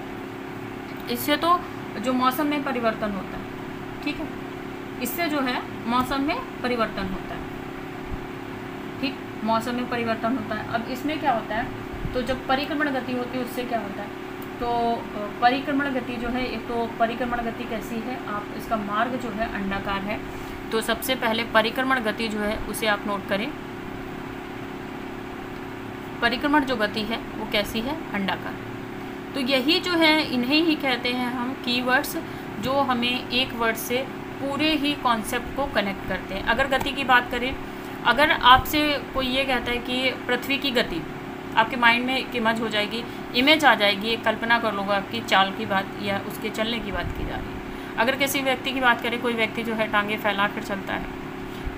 इससे तो जो मौसम में परिवर्तन होता है, ठीक है, इससे जो है मौसम में परिवर्तन होता है, ठीक, मौसम में परिवर्तन होता है। अब इसमें क्या होता है, तो जब परिक्रमण गति होती है उससे क्या होता है, तो परिक्रमण गति जो है, एक तो परिक्रमण गति कैसी है, आप इसका मार्ग जो है अंडाकार है। तो सबसे पहले परिक्रमण गति जो है उसे आप नोट करें, परिक्रमण जो गति है वो कैसी है, अंडाकार। तो यही जो है इन्हें ही कहते हैं हम कीवर्ड्स, जो हमें एक वर्ड से पूरे ही कॉन्सेप्ट को कनेक्ट करते हैं। अगर गति की बात करें, अगर आपसे कोई ये कहता है कि पृथ्वी की गति, आपके माइंड में एक इमेज हो जाएगी, इमेज आ जाएगी, एक कल्पना कर लोगे आपकी चाल की बात या उसके चलने की बात की जा रही है। अगर किसी व्यक्ति की बात करें, कोई व्यक्ति जो है टांगे फैला कर चलता है,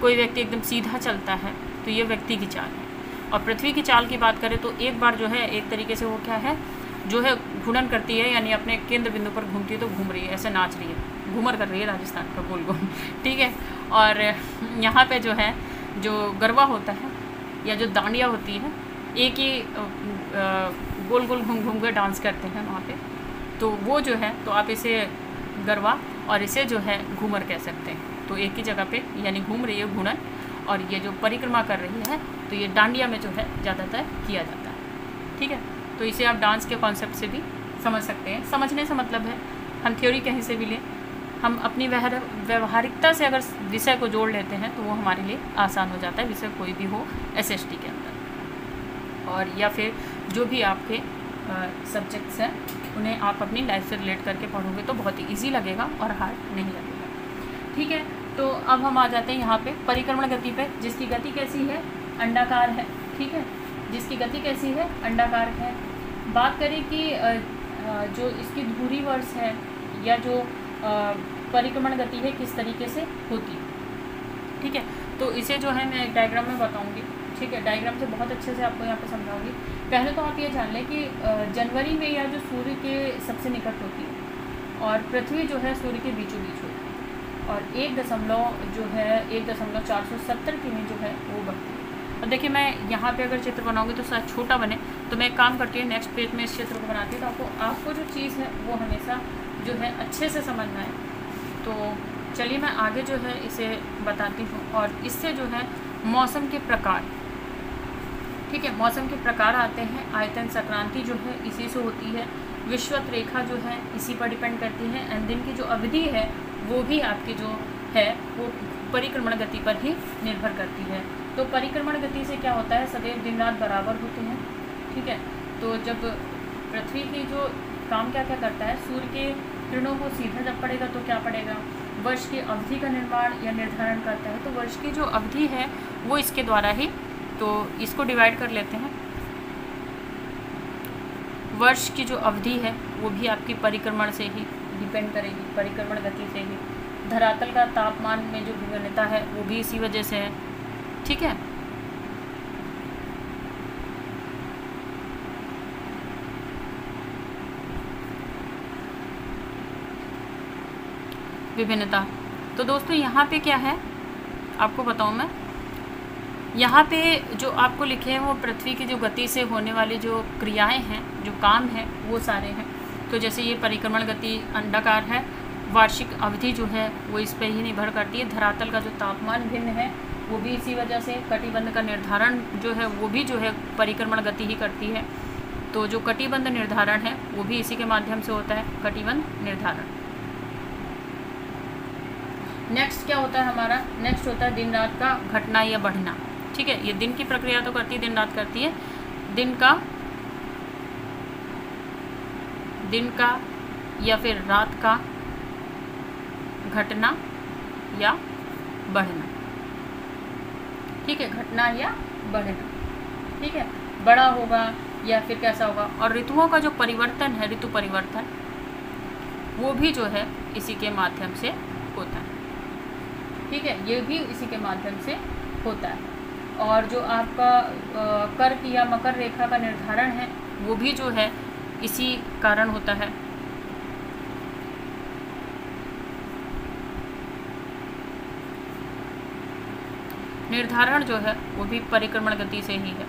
कोई व्यक्ति एकदम सीधा चलता है, तो ये व्यक्ति की चाल है। और पृथ्वी की चाल की बात करें तो एक बार जो है एक तरीके से वो क्या है, जो है घूर्णन करती है, यानी अपने केंद्र बिंदु पर घूमती है, तो घूम रही है, ऐसे नाच रही है, घूमर कर रही है राजस्थान का गोल गोल, ठीक है। और यहाँ पे जो है जो गरबा होता है या जो दांडिया होती है, एक ही गोल गोल घूम घूम के डांस करते हैं वहाँ पे, तो वो जो है, तो आप इसे गरबा और इसे जो है घूमर कह सकते हैं। तो एक ही जगह पे यानी घूम रही है घूर्णन, और ये जो परिक्रमा कर रही है तो ये डांडिया में जो है ज़्यादातर किया जाता है, ठीक है। तो इसे आप डांस के कॉन्सेप्ट से भी समझ सकते हैं। समझने से मतलब है हम थ्योरी कहीं से भी लें, हम अपनी व्यवहारिकता से अगर विषय को जोड़ लेते हैं तो वो हमारे लिए आसान हो जाता है, विषय कोई भी हो एसएसटी के अंदर। और या फिर जो भी आपके सब्जेक्ट्स हैं उन्हें आप अपनी लाइफ से रिलेट करके पढ़ोगे तो बहुत ही ईजी लगेगा और हार्ड नहीं लगेगा, ठीक है। तो अब हम आ जाते हैं यहाँ पे परिक्रमण गति पे, जिसकी गति कैसी है, अंडाकार है, ठीक है, जिसकी गति कैसी है, अंडाकार है। बात करें कि जो इसकी धुरी वर्ष है या जो परिक्रमण गति है किस तरीके से होती है, ठीक है। तो इसे जो है मैं एक डायग्राम में बताऊँगी, ठीक है। डायग्राम से बहुत अच्छे से आपको यहाँ पे समझाऊंगी। पहले तो आप ये जान लें कि जनवरी में यह जो सूर्य के सबसे निकट होती है और पृथ्वी जो है सूर्य के बीचों बीच होती है और 1.470 किमी जो है वो बढ़ती है। और देखिए मैं यहाँ पे अगर चित्र बनाऊंगी तो शायद छोटा बने, तो मैं एक काम करती हूँ नेक्स्ट पेज में इस चित्र को बनाती हूँ, तो आपको जो चीज़ है वो हमेशा जो है अच्छे से समझना है। तो चलिए मैं आगे जो है इसे बताती हूँ। और इससे जो है मौसम के प्रकार, ठीक है, मौसम के प्रकार आते हैं। आयतन संक्रांति जो है इसी से होती है। विषुवत रेखा जो है इसी पर डिपेंड करती है। एंड दिन की जो अवधि है वो भी आपकी जो है वो परिक्रमण गति पर ही निर्भर करती है। तो परिक्रमण गति से क्या होता है, सदैव दिन रात बराबर होते हैं, ठीक है। तो जब पृथ्वी की जो काम क्या क्या करता है, सूर्य के किरणों को सीधा जब पड़ेगा तो क्या पड़ेगा, वर्ष की अवधि का निर्माण या निर्धारण करता है। तो वर्ष की जो अवधि है वो इसके द्वारा ही, तो इसको डिवाइड कर लेते हैं। वर्ष की जो अवधि है वो भी आपकी परिक्रमण से ही डिपेंड करेगी, परिक्रमण गति से ही। धरातल का तापमान में जो भिन्नता है वो भी इसी वजह से है, ठीक है। विभिन्नता, तो दोस्तों यहाँ पे क्या है आपको बताऊँ मैं, यहाँ पे जो आपको लिखे हैं वो पृथ्वी की जो गति से होने वाली जो क्रियाएं हैं, जो काम हैं वो सारे हैं। तो जैसे ये परिक्रमण गति अंडाकार है, वार्षिक अवधि जो है वो इस पे ही निर्भर करती है। धरातल का जो तापमान भिन्न है वो भी इसी वजह से। कटिबंध का निर्धारण जो है वो भी जो है परिक्रमण गति ही करती है। तो जो कटिबंध निर्धारण है वो भी इसी के माध्यम से होता है, कटिबंध निर्धारण। नेक्स्ट क्या होता है हमारा, नेक्स्ट होता है दिन रात का घटना या बढ़ना, ठीक है। ये दिन की प्रक्रिया तो करती है, दिन रात करती है। दिन का या फिर रात का घटना या बढ़ना, ठीक है, घटना या बढ़ना, ठीक है, बड़ा होगा या फिर कैसा होगा। और ऋतुओं का जो परिवर्तन है, ऋतु परिवर्तन, वो भी जो है इसी के माध्यम से होता है, ठीक है, ये भी इसी के माध्यम से होता है। और जो आपका कर्क या मकर रेखा का निर्धारण है वो भी जो है इसी कारण होता है। निर्धारण जो है वो भी परिक्रमण गति से ही है,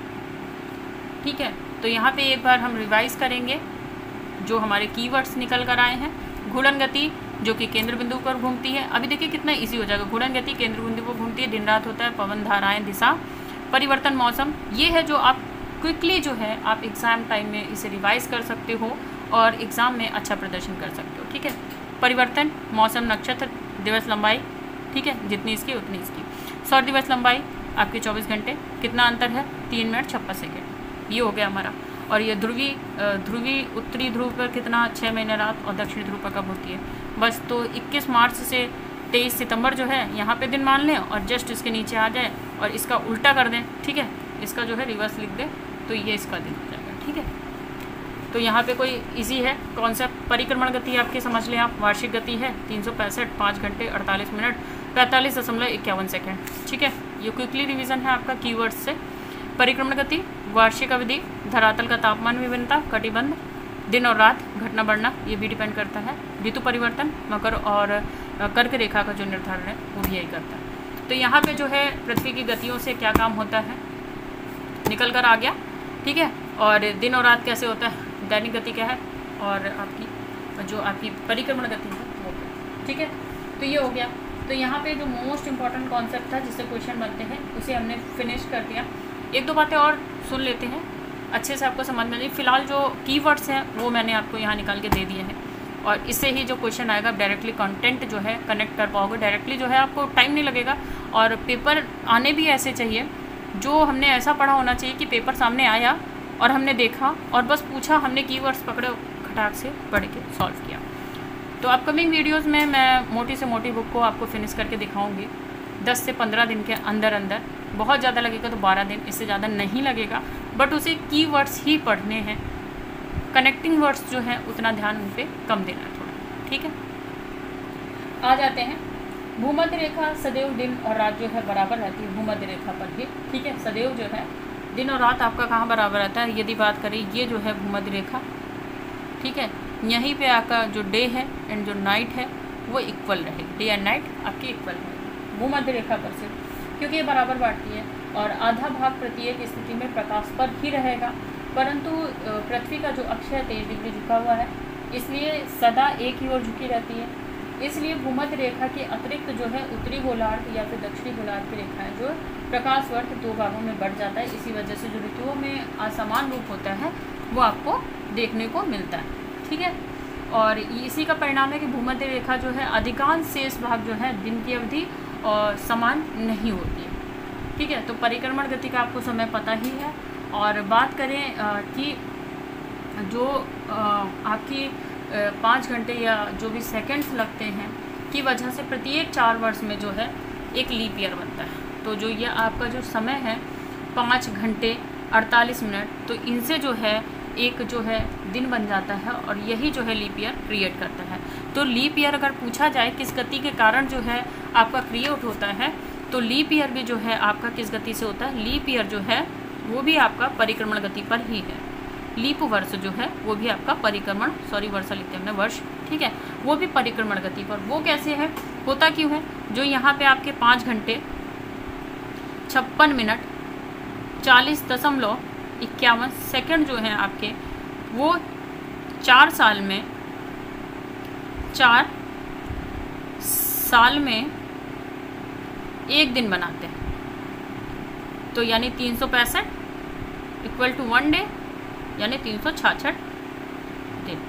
ठीक है। तो यहाँ पे एक बार हम रिवाइज करेंगे जो हमारे कीवर्ड्स निकल कर आए हैं। घूर्णन गति जो कि केंद्र बिंदु पर घूमती है। अभी देखिए कितना इजी हो जाएगा। घूर्णन गति केंद्र बिंदु पर घूमती है, दिन रात होता है, पवन धाराएं, दिशा परिवर्तन, मौसम, ये है जो आप क्विकली जो है आप एग्ज़ाम टाइम में इसे रिवाइज कर सकते हो और एग्ज़ाम में अच्छा प्रदर्शन कर सकते हो, ठीक है। परिवर्तन, मौसम, नक्षत्र, दिवस लंबाई, ठीक है, जितनी इसकी उतनी इसकी। सौर दिवस लंबाई आपके 24 घंटे, कितना अंतर है, 3 मिनट 56 सेकेंड, ये हो गया हमारा। और ये ध्रुवी उत्तरी ध्रुव पर कितना, 6 महीने रात, और दक्षिणी ध्रुव पर कब होती है, बस। तो 21 मार्च से 23 सितंबर जो है यहाँ पे दिन मान लें और जस्ट इसके नीचे आ जाए और इसका उल्टा कर दें, ठीक है, इसका जो है रिवर्स लिख दें, तो ये इसका दिन हो जाएगा, ठीक है। तो यहाँ पे कोई इजी है कॉन्सेप्ट। परिक्रमण गति आपकी समझ लें आप, वार्षिक गति है 365, 5 घंटे 48 मिनट 45.51 सेकेंड, ठीक है। ये क्विकली रिवीजन है आपका कीवर्ड्स से। परिक्रमण गति, वार्षिक अवधि, धरातल का तापमान विभिन्नता, कटिबंध, दिन और रात, घटना बढ़ना, ये भी डिपेंड करता है। ऋतु परिवर्तन, मकर और कर्क रेखा का जो निर्धारण है वो भी यही करता है। तो यहाँ पे जो है पृथ्वी की गतियों से क्या काम होता है निकल कर आ गया, ठीक है। और दिन और रात कैसे होता है, दैनिक गति क्या है, और आपकी जो आपकी परिक्रमण गति है वो, ठीक है। तो ये हो गया। तो यहाँ पे जो मोस्ट इम्पॉर्टेंट कॉन्सेप्ट था जिससे क्वेश्चन बनते हैं उसे हमने फिनिश कर दिया। एक दो बातें और सुन लेते हैं, अच्छे से आपको समझ में नहीं। फिलहाल जो कीवर्ड्स हैं वो मैंने आपको यहाँ निकाल के दे दिए हैं और इससे ही जो क्वेश्चन आएगा डायरेक्टली कंटेंट जो है कनेक्ट कर पाओगे। डायरेक्टली जो है आपको टाइम नहीं लगेगा और पेपर आने भी ऐसे चाहिए, जो हमने ऐसा पढ़ा होना चाहिए कि पेपर सामने आया और हमने देखा और बस पूछा, हमने कीवर्ड्स पकड़े, खटाक से पढ़ के सॉल्व किया। तो अपकमिंग वीडियोस में मैं मोटी से मोटी बुक को आपको फिनिश करके दिखाऊंगी 10 से 15 दिन के अंदर अंदर। बहुत ज़्यादा लगेगा तो 12 दिन, इससे ज़्यादा नहीं लगेगा, बट उसे कीवर्ड्स ही पढ़ने हैं। कनेक्टिंग वर्ड्स जो हैं उतना ध्यान उन पर कम देना है थोड़ा, ठीक है। आ जाते हैं भूमध्य रेखा सदैव दिन और रात जो है बराबर रहती है भूमध्य रेखा पर भी, ठीक है। सदैव जो है दिन और रात आपका कहाँ बराबर रहता है, यदि बात करें ये जो है भूमध्य रेखा, ठीक है, यहीं पे आपका जो डे है एंड जो नाइट है वो इक्वल रहेगी, डे एंड नाइट आपकी इक्वल रहेगी भूमध्य रेखा पर से, क्योंकि ये बराबर बांटती है। और आधा भाग प्रत्येक स्थिति में प्रकाश पर ही रहेगा, परंतु पृथ्वी का जो अक्ष है 23 डिग्री झुका हुआ है, इसलिए सदा एक ही ओर झुकी रहती है। इसलिए भूमध्य रेखा के अतिरिक्त जो है उत्तरी गोलार्ध या फिर दक्षिणी गोलार्ध की रेखाएं जो प्रकाश वर्ष 2 भागों में बढ़ जाता है। इसी वजह से जो ऋतुओं में असमान रूप होता है वो आपको देखने को मिलता है, ठीक है। और इसी का परिणाम है कि भूमध्य रेखा जो है अधिकांश शेष भाग जो है दिन की अवधि और समान नहीं होती है, ठीक है। तो परिक्रमण गति का आपको समय पता ही है। और बात करें कि जो आपकी 5 घंटे या जो भी सेकंड्स लगते हैं की वजह से प्रत्येक 4 वर्ष में जो है एक लीप ईयर बनता है। तो जो ये आपका जो समय है 5 घंटे 48 मिनट, तो इनसे जो है एक जो है दिन बन जाता है और यही जो है लीप ईयर क्रिएट करता है। तो लीप ईयर अगर पूछा जाए किस गति के कारण जो है आपका क्रिएट होता है, तो लीप ईयर भी जो है आपका किस गति से होता है, लीप ईयर जो है वो भी आपका परिक्रमण गति पर ही है। लीप वर्ष जो है वो भी आपका परिक्रमण, सॉरी वर्षा लिखते हैं हमने वर्ष, ठीक है, वो भी परिक्रमण गति पर। वो कैसे है, होता क्यों है, जो यहाँ पे आपके 5 घंटे 56 मिनट 40.51 सेकंड जो हैं आपके, वो 4 साल में एक दिन बनाते हैं। तो यानी 365 इक्वल टू 1 डे, यानी 366 दिन,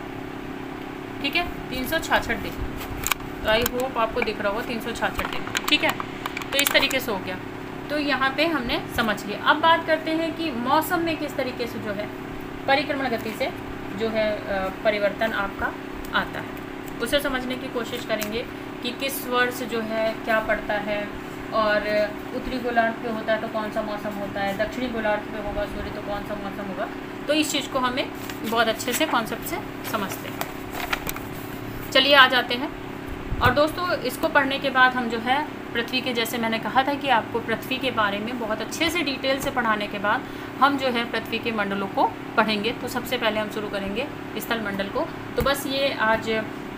ठीक है, 366 दिन। तो आई होप आपको दिख रहा होगा 366 दिन, ठीक है। तो इस तरीके से हो गया, तो यहाँ पे हमने समझ लिया। अब बात करते हैं कि मौसम में किस तरीके से जो है परिक्रमण गति से जो है परिवर्तन आपका आता है, उसे समझने की कोशिश करेंगे कि किस वर्ष जो है क्या पड़ता है, और उत्तरी गोलार्ध पे होता है तो कौन सा मौसम होता है, दक्षिणी गोलार्ध पे होगा सूर्य तो कौन सा मौसम होगा। तो इस चीज़ को हमें बहुत अच्छे से कॉन्सेप्ट से समझते हैं। चलिए आ जाते हैं। और दोस्तों इसको पढ़ने के बाद हम जो है पृथ्वी के, जैसे मैंने कहा था कि आपको पृथ्वी के बारे में बहुत अच्छे से डिटेल से पढ़ाने के बाद हम जो है पृथ्वी के मंडलों को पढ़ेंगे। तो सबसे पहले हम शुरू करेंगे स्थल मंडल को। तो बस ये आज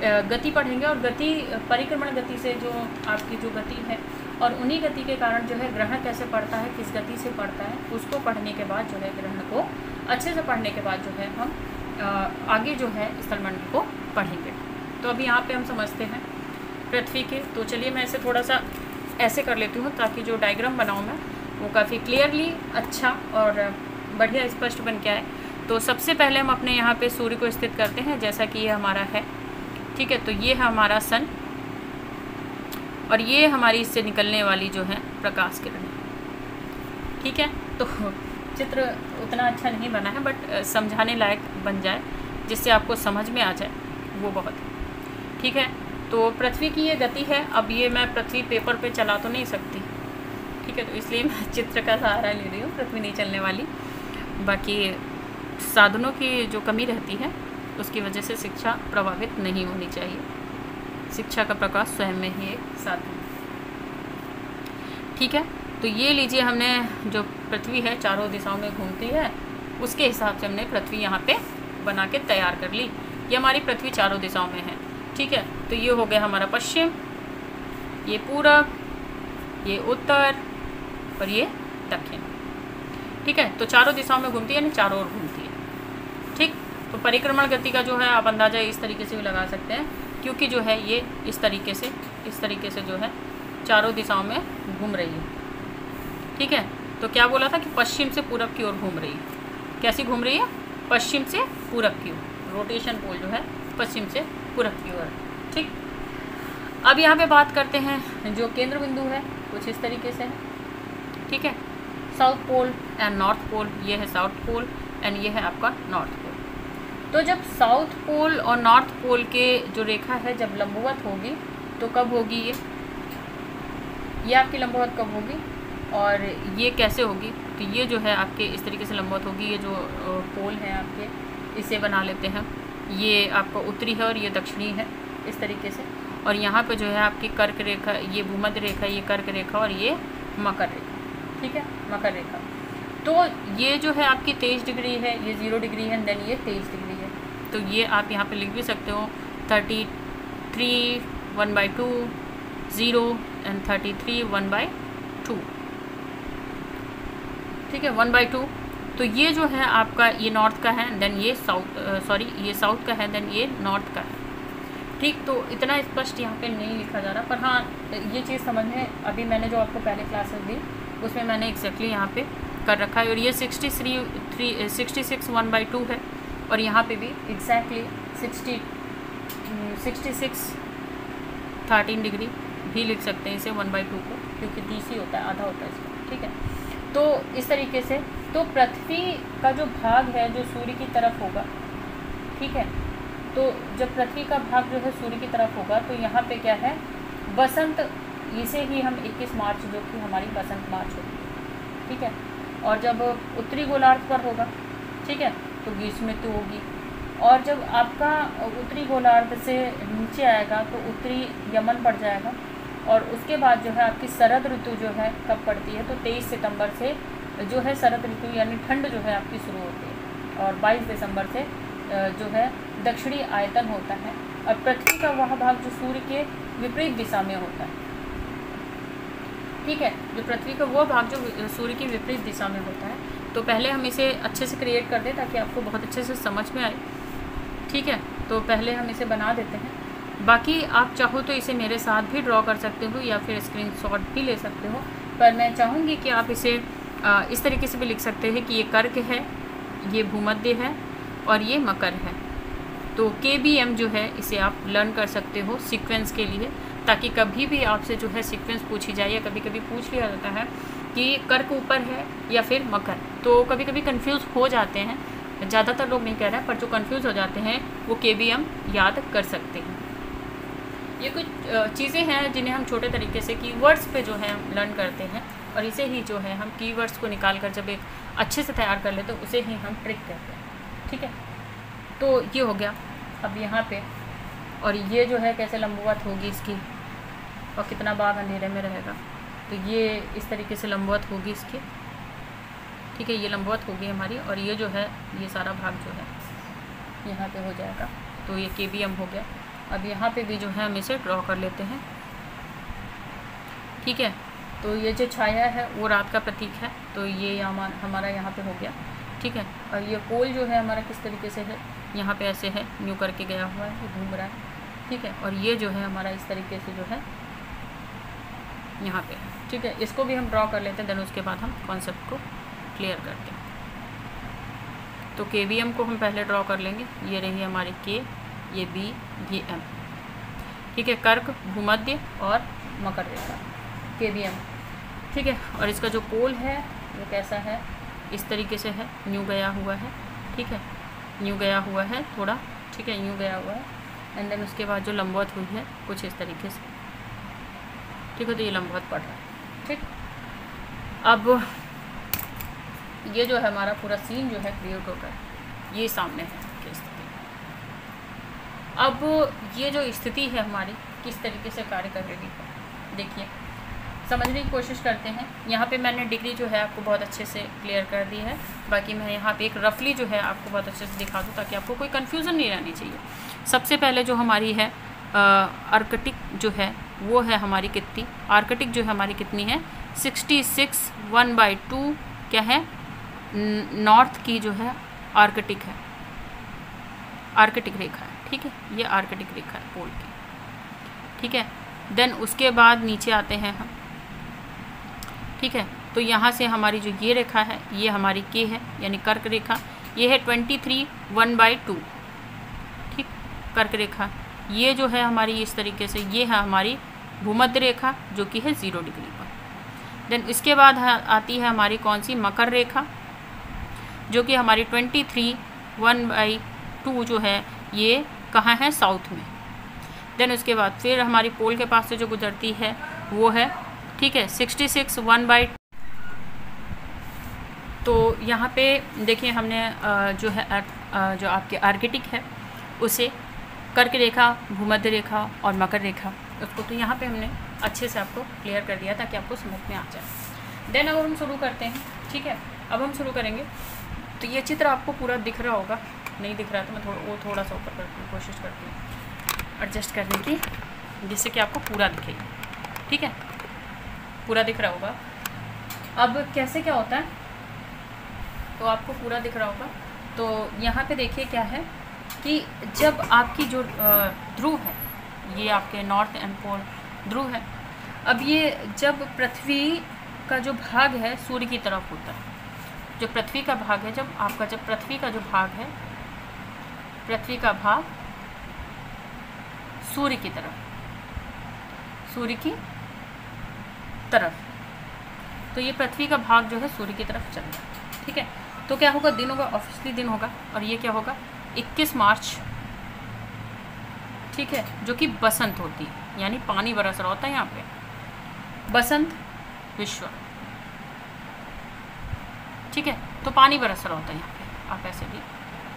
गति पढ़ेंगे, और गति परिक्रमण गति से जो आपकी जो गति है और उन्हीं गति के कारण जो है ग्रहण कैसे पड़ता है, किस गति से पड़ता है, उसको पढ़ने के बाद जो है ग्रहण को अच्छे से पढ़ने के बाद जो है हम आगे जो है स्थल मंडल को पढ़ेंगे। तो अभी यहाँ पे हम समझते हैं पृथ्वी के। तो चलिए मैं इसे थोड़ा सा ऐसे कर लेती हूँ ताकि जो डायग्राम बनाऊँ मैं वो काफ़ी क्लियरली अच्छा और बढ़िया स्पष्ट बन के आए। तो सबसे पहले हम अपने यहाँ पे सूर्य को स्थित करते हैं, जैसा कि ये हमारा है, ठीक है। तो ये है हमारा सन, और ये हमारी इससे निकलने वाली जो है प्रकाश किरण, ठीक है। तो चित्र उतना अच्छा नहीं बना है, बट समझाने लायक बन जाए, जिससे आपको समझ में आ जाए, वो बहुत, ठीक है। तो पृथ्वी की ये गति है। अब ये मैं पृथ्वी पेपर पे चला तो नहीं सकती, ठीक है, तो इसलिए मैं चित्र का सहारा ले रही हूँ, पृथ्वी नहीं चलने वाली। बाकी साधनों की जो कमी रहती है उसकी वजह से शिक्षा प्रभावित नहीं होनी चाहिए। शिक्षा का प्रकाश स्वयं में ही एक साधन, ठीक है। तो ये लीजिए, हमने जो पृथ्वी है चारों दिशाओं में घूमती है, उसके हिसाब से हमने पृथ्वी यहाँ पे बना के तैयार कर ली। ये हमारी पृथ्वी चारों दिशाओं में है, ठीक है। तो ये हो गया हमारा पश्चिम, ये पूरब, ये उत्तर और ये दक्षिण, ठीक है। तो चारों दिशाओं में घूमती है, यानी चारों ओर घूमती है, ठीक। तो परिक्रमण गति का जो है आप अंदाज़ा इस तरीके से भी लगा सकते हैं, क्योंकि जो है ये इस तरीके से जो है चारों दिशाओं में घूम रही है, ठीक है। तो क्या बोला था कि पश्चिम से पूरब की ओर घूम रही है। कैसी घूम रही है? पश्चिम से पूरब की ओर, रोटेशन पोल जो है पश्चिम से पूरब की ओर, ठीक। अब यहाँ पे बात करते हैं जो केंद्र बिंदु है, कुछ इस तरीके से है, ठीक है। South pole and north pole, ये है साउथ पोल एंड ये है आपका नॉर्थ पोल। तो जब साउथ पोल और नॉर्थ पोल के जो रेखा है जब लंबवत होगी तो कब होगी ये आपकी लंबवत कब होगी, और ये कैसे होगी? तो ये जो है आपके इस तरीके से लंबवत होगी। ये जो पोल है आपके, इसे बना लेते हैं, ये आपका उत्तरी है और ये दक्षिणी है, इस तरीके से। और यहाँ पे जो है आपकी कर्क रेखा, ये भूमध्य रेखा, ये कर्क रेखा और ये मकर रेखा, ठीक है, मकर रेखा। तो ये जो है आपकी 23 डिग्री है, ये 0 डिग्री है, देन ये 23 डिग्री है। तो ये आप यहाँ पे लिख भी सकते हो 33 1/2 0 एंड 33 1/2, ठीक है, 1/2। तो ये जो है आपका ये नॉर्थ का है, देन ये ये साउथ का है, देन ये नॉर्थ का है, ठीक। तो इतना स्पष्ट यहाँ पे नहीं लिखा जा रहा, पर हाँ ये चीज़ समझ में, अभी मैंने जो आपको पहले क्लासेस दी उसमें मैंने एग्जैक्टली यहाँ पे कर रखा है। और ये 66 1/2 है, और यहाँ पे भी एग्जैक्टली 66 13 डिग्री भी लिख सकते हैं इसे 1/2 को, क्योंकि 30 ही होता है, आधा होता है इसका, ठीक है। तो इस तरीके से तो पृथ्वी का जो भाग है जो सूर्य की तरफ होगा, ठीक है, तो जब पृथ्वी का भाग जो है सूर्य की तरफ होगा तो यहाँ पे क्या है, बसंत, इसे ही हम 21 मार्च जो कि हमारी बसंत मार्च होगी, ठीक है। और जब उत्तरी गोलार्ध पर होगा, ठीक है, तो ग्रीष्म ऋतु होगी। और जब आपका उत्तरी गोलार्ध से नीचे आएगा तो उत्तरी यमन पड़ जाएगा, और उसके बाद जो है आपकी शरद ऋतु जो है कब पड़ती है, तो 23 सितंबर से जो है शरद ऋतु यानी ठंड जो है आपकी शुरू होती है, और 22 दिसंबर से जो है दक्षिणी आयतन होता है। और पृथ्वी का वह भाग जो सूर्य के विपरीत दिशा में होता है, ठीक है, जो पृथ्वी का वो भाग जो सूर्य की विपरीत दिशा में होता है। तो पहले हम इसे अच्छे से क्रिएट कर दें ताकि आपको बहुत अच्छे से समझ में आए, ठीक है। तो पहले हम इसे बना देते हैं, बाकी आप चाहो तो इसे मेरे साथ भी ड्रॉ कर सकते हो या फिर स्क्रीनशॉट भी ले सकते हो, पर मैं चाहूँगी कि आप इसे इस तरीके से भी लिख सकते हैं कि ये कर्क है, ये भूमध्य है और ये मकर है। तो KBM जो है इसे आप लर्न कर सकते हो सीक्वेंस के लिए, ताकि कभी भी आपसे जो है सीक्वेंस पूछी जाए, या कभी कभी पूछ लिया जाता है कि कर्क ऊपर है या फिर मकर, तो कभी कभी कंफ्यूज हो जाते हैं, ज़्यादातर लोग नहीं कह रहे हैं, पर जो कंफ्यूज हो जाते हैं वो KBM याद कर सकते हैं। ये कुछ चीज़ें हैं जिन्हें हम छोटे तरीके से कीवर्ड्स पे जो है लर्न करते हैं, और इसे ही जो है हम कीवर्ड्स को निकाल कर जब एक अच्छे से तैयार कर लेते हैं उसे ही हम ट्रिक कहते हैं, ठीक है। तो ये हो गया अब यहाँ पे, और ये जो है कैसे लंबवत होगी इसकी, और कितना बाग अंधेरे में रहेगा, तो ये इस तरीके से लंबवत होगी इसकी, ठीक है, ये लंबवत होगी हमारी। और ये जो है ये सारा भाग जो है यहाँ पे हो जाएगा, तो ये KBM हो गया। अब यहाँ पे भी जो है हम इसे ड्रॉ कर लेते हैं, ठीक है। तो ये जो छाया है वो रात का प्रतीक है, तो ये हमारा यहाँ पे हो गया, ठीक है। और ये पोल जो है हमारा किस तरीके से है, यहाँ पे ऐसे है, न्यू करके गया हुआ है, ये घूम रहा है, ठीक है। और ये जो है हमारा इस तरीके से जो है यहाँ पे, ठीक है। इसको भी हम ड्रॉ कर लेते हैं, देन उसके बाद हम कॉन्सेप्ट को क्लियर करते हैं। तो KBM को हम पहले ड्रॉ कर लेंगे, ये रही हमारी K, ये B, ये M, ठीक है, कर्क, भूमध्य और मकर रेखा, KBM, ठीक है। और इसका जो पोल है वो कैसा है, इस तरीके से है, न्यू गया हुआ है, ठीक है, न्यू गया हुआ है थोड़ा, ठीक है, न्यू गया हुआ है। एंड देन उसके बाद जो लंबवत हुई है कुछ इस तरीके से, ठीक है, तो ये लंबवत पड़ रहा है, ठीक। अब ये जो है हमारा पूरा सीन जो है क्रिएट होकर ये सामने है की स्थिति। अब ये जो स्थिति है हमारी किस तरीके से कार्य कर रही है, देखिए समझने की कोशिश करते हैं। यहाँ पे मैंने डिग्री जो है आपको बहुत अच्छे से क्लियर कर दी है, बाकी मैं यहाँ पे एक रफली जो है आपको बहुत अच्छे से दिखा दूँ ताकि आपको कोई कन्फ्यूज़न नहीं रहनी चाहिए। सबसे पहले जो हमारी है आर्कटिक जो है वो है हमारी कितनी, आर्कटिक जो है हमारी कितनी है 66 1/2 क्या है, नॉर्थ की जो है आर्कटिक है, आर्कटिक रेखा है, ठीक है, ये आर्कटिक रेखा है पोल की, ठीक है। देन उसके बाद नीचे आते हैं हम, ठीक है। तो यहाँ से हमारी जो ये रेखा है ये हमारी K है यानी कर्क रेखा, ये है 23 1/2, ठीक, कर्क रेखा। ये जो है हमारी इस तरीके से ये है हमारी भूमध्य रेखा जो कि है 0 डिग्री पर। देन इसके बाद आती है हमारी कौन सी, मकर रेखा, जो कि हमारी 23 1/2 जो है ये कहाँ है, साउथ में। देन उसके बाद फिर हमारी पोल के पास से जो गुजरती है वो है, ठीक है, 66 1/2। तो यहाँ पे देखिए हमने जो है जो आपके आर्कटिक है उसे कर्क रेखा, भूमध्य रेखा और मकर रेखा, उसको तो यहाँ पे हमने अच्छे से आपको क्लियर कर दिया ताकि आपको समझ में आ जाए। देन अब हम शुरू करते हैं। ठीक है, अब हम शुरू करेंगे। तो ये चित्र आपको पूरा दिख रहा होगा, नहीं दिख रहा तो मैं थोड़ा सा ऊपर करती हूँ, कोशिश करती हूँ एडजस्ट करने की, जिससे कि आपको पूरा दिखे। ठीक है, पूरा दिख रहा होगा। अब कैसे क्या होता है, तो आपको पूरा दिख रहा होगा। तो यहाँ पे देखिए क्या है कि जब आपकी जो ध्रुव है, ये आपके नॉर्थ एंड पोल ध्रुव है। अब ये जब पृथ्वी का जो भाग है सूर्य की तरफ होता है, जो पृथ्वी का भाग है, जब पृथ्वी का जो भाग है, पृथ्वी का भाग सूर्य की तरफ, तो ये पृथ्वी का भाग जो है सूर्य की तरफ चल रहा है। ठीक है, तो क्या होगा, दिन होगा, ऑब्वियसली दिन होगा। और ये क्या होगा, 21 मार्च। ठीक है, जो कि बसंत होती है, यानी पानी बरस रहा होता है यहाँ पे, बसंत विश्व। ठीक है, तो पानी बरस रहा होता है यहाँ पे, आप ऐसे भी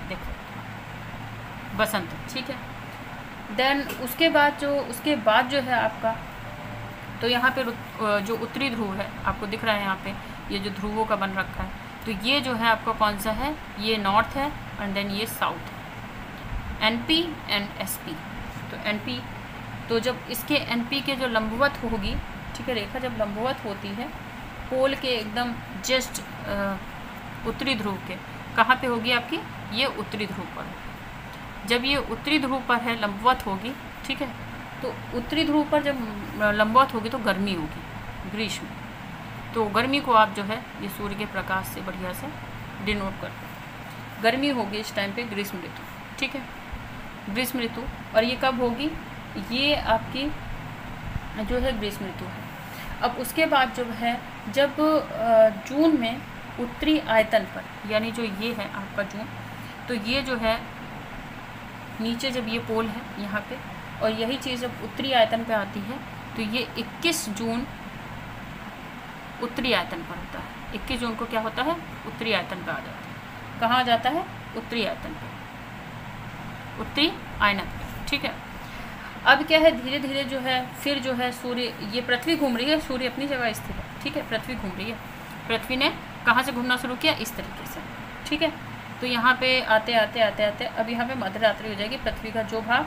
देख सकते हैं, बसंत। ठीक है, देन उसके बाद जो है आपका, तो यहाँ पे जो उत्तरी ध्रुव है आपको दिख रहा है, यहाँ पे ये जो ध्रुवों का बन रखा है, तो ये जो है आपका कौन सा है, ये नॉर्थ है एंड देन ये साउथ है, NP एंड SP। तो NP, तो जब इसके NP के जो लंबवत होगी, ठीक है, रेखा जब लंबवत होती है पोल के एकदम जस्ट उत्तरी ध्रुव के, कहाँ पे होगी आपकी, ये उत्तरी ध्रुव पर। जब ये उत्तरी ध्रुव पर है, लंबवत होगी। ठीक है, तो उत्तरी ध्रुव पर जब लंबवत होगी तो गर्मी होगी, ग्रीष्म। तो गर्मी को आप जो है ये सूर्य के प्रकाश से बढ़िया से डिनोट करते हैं। गर्मी होगी इस टाइम पे ग्रीष्म ऋतु। ठीक है, ग्रीष्म ऋतु। और ये कब होगी, ये आपकी जो है ग्रीष्म ऋतु है। अब उसके बाद जो है, जब जून में उत्तरी आयतन पर, यानी जो ये है आपका जून, तो ये जो है नीचे जब ये पोल है यहाँ पे, और यही चीज़ जब उत्तरी आयतन पे आती है, तो ये 21 जून उत्तरी आयतन पर होता है। 21 जून को क्या होता है, उत्तरी आयतन पर आ जाता है। कहाँ आ जाता है, उत्तरी आयतन पे, उत्तरी आयतन पे। ठीक है, अब क्या है, धीरे धीरे जो है फिर जो है सूर्य, ये पृथ्वी घूम रही है, सूर्य अपनी जगह स्थिर है। ठीक है, पृथ्वी घूम रही है, पृथ्वी ने कहाँ से घूमना शुरू किया, इस तरीके से। ठीक है, तो यहाँ पे आते आते आते आते अब यहाँ पे मध्यरात्रि हो जाएगी। पृथ्वी का जो भाग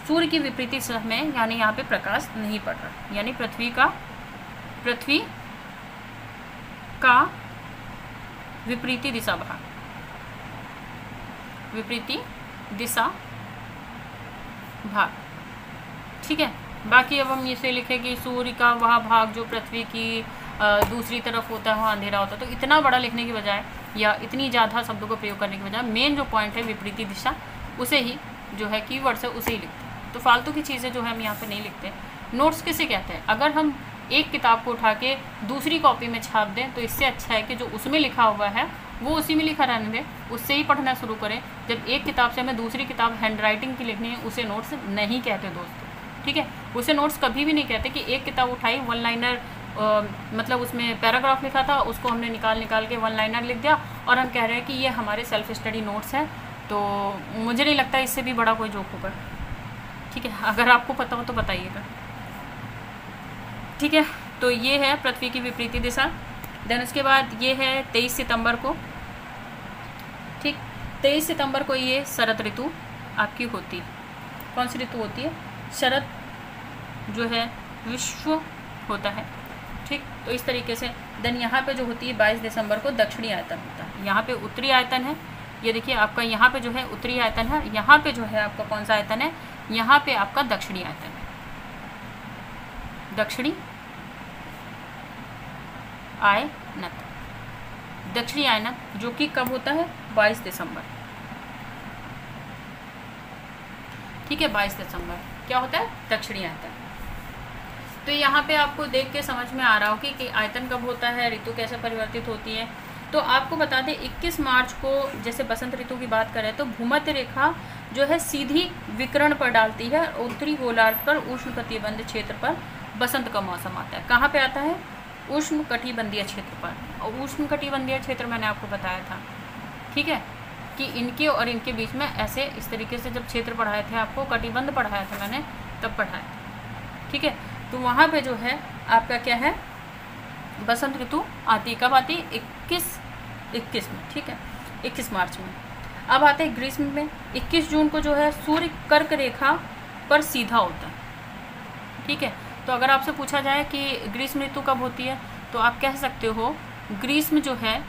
सूर्य की विपरीत में, यानी यहाँ पे प्रकाश नहीं पड़ रहा, यानी पृथ्वी का विपरीती दिशा भाग, विपरीती दिशा भाग। ठीक है, बाकी अब हम इसे लिखें कि सूर्य का वह भाग जो पृथ्वी की दूसरी तरफ होता है, वहाँ अंधेरा होता है। तो इतना बड़ा लिखने की बजाय या इतनी ज़्यादा शब्दों को प्रयोग करने की बजाय मेन जो पॉइंट है विपरीती दिशा, उसे ही जो है कीवर्ड है उसे ही लिखते हैं। तो फालतू की चीज़ें जो है हम यहाँ पे नहीं लिखते। नोट्स किसे कहते हैं, अगर हम एक किताब को उठा के दूसरी कॉपी में छाप दें तो इससे अच्छा है कि जो उसमें लिखा हुआ है वो उसी में लिखा रहने दें, उससे ही पढ़ना शुरू करें। जब एक किताब से हमें दूसरी किताब हैंड राइटिंग की लिखनी है, उसे नोट्स नहीं कहते दोस्तों। ठीक है, उसे नोट्स कभी भी नहीं कहते कि एक किताब उठाई, वन लाइनर मतलब उसमें पैराग्राफ लिखा था, उसको हमने निकाल के वन लाइनर लिख दिया और हम कह रहे हैं कि ये हमारे सेल्फ स्टडी नोट्स हैं। तो मुझे नहीं लगता इससे भी बड़ा कोई जोक होगा। ठीक है, अगर आपको पता हो तो बताइएगा। ठीक है, तो ये है पृथ्वी की विपरीती दिशा। देन उसके बाद ये है 23 सितंबर को। ठीक, 23 सितंबर को ये शरद ऋतु आपकी होती है। कौन सी ऋतु होती है, शरद जो है विश्व होता है। ठीक, तो इस तरीके से। देन यहाँ पे जो होती है 22 दिसंबर को दक्षिणी आयतन होता है। यहाँ पे उत्तरी आयतन है, ये देखिए आपका यहाँ पे जो है उत्तरी आयतन है, यहाँ पे जो है आपका कौन सा आयतन है, यहाँ पे आपका दक्षिणी आयतन है, दक्षिणी आयनत, दक्षिणी आयनत, जो कि कब होता है 22 दिसंबर। ठीक है, 22 दिसंबर क्या होता है, दक्षिणी आयतन। तो यहाँ पे आपको देख के समझ में आ रहा हो कि आयतन कब होता है, ऋतु कैसे परिवर्तित होती है। तो आपको बता दें 21 मार्च को जैसे बसंत ऋतु की बात करें तो भूमध्य रेखा जो है सीधी विकर्ण पर डालती है, उत्तरी गोलार्ध पर उष्णकटिबंधीय क्षेत्र पर बसंत का मौसम आता है। कहाँ पे आता है, उष्णकटिबंधीय क्षेत्र पर। और उष्णकटिबंधीय क्षेत्र मैंने आपको बताया था। ठीक है, कि इनके और इनके बीच में ऐसे इस तरीके से जब क्षेत्र पढ़ाए थे आपको, कटिबंध पढ़ाया था मैंने, तब पढ़ाया था। ठीक है, तो वहाँ पे जो है आपका क्या है, बसंत ऋतु आती। कब आती? 21 में। ठीक है, 21 मार्च में। अब आते हैं ग्रीष्म में। 21 जून को जो है सूर्य कर्क रेखा पर सीधा होता है। ठीक है, तो अगर आपसे पूछा जाए कि ग्रीष्म ऋतु कब होती है, तो आप कह सकते हो ग्रीष्म जो है,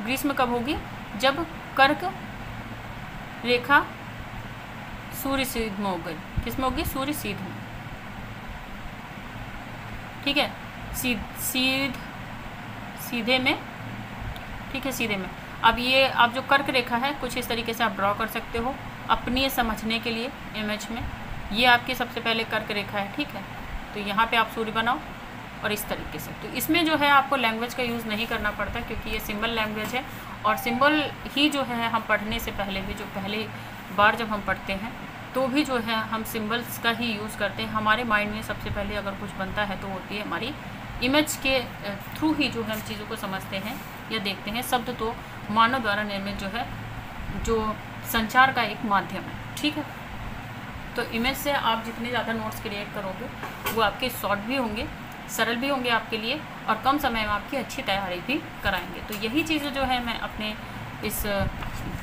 ग्रीष्म कब होगी? जब कर्क रेखा सूर्य सीध में हो गई। किस में होगी? सूर्य सीध में। ठीक है, सीधे में। ठीक है, सीधे में। अब ये आप जो कर्क रेखा है कुछ इस तरीके से आप ड्रॉ कर सकते हो अपनी समझने के लिए इमेज में। ये आपकी सबसे पहले कर्क रेखा है। ठीक है, तो यहाँ पे आप सूर्य बनाओ और इस तरीके से। तो इसमें जो है आपको लैंग्वेज का यूज़ नहीं करना पड़ता, क्योंकि ये सिंबल लैंग्वेज है, और सिंबल ही जो है हम पढ़ने से पहले भी, जो पहली बार जब हम पढ़ते हैं तो भी जो है हम सिंबल्स का ही यूज़ करते हैं। हमारे माइंड में सबसे पहले अगर कुछ बनता है तो होती है हमारी इमेज के थ्रू ही जो है हम चीज़ों को समझते हैं या देखते हैं। शब्द तो मानव द्वारा निर्मित जो है, जो संचार का एक माध्यम है। ठीक है, तो इमेज से आप जितने ज़्यादा नोट्स क्रिएट करोगे वो आपके शॉर्ट भी होंगे, सरल भी होंगे आपके लिए, और कम समय में आपकी अच्छी तैयारी भी कराएंगे। तो यही चीज़ें जो है मैं अपने इस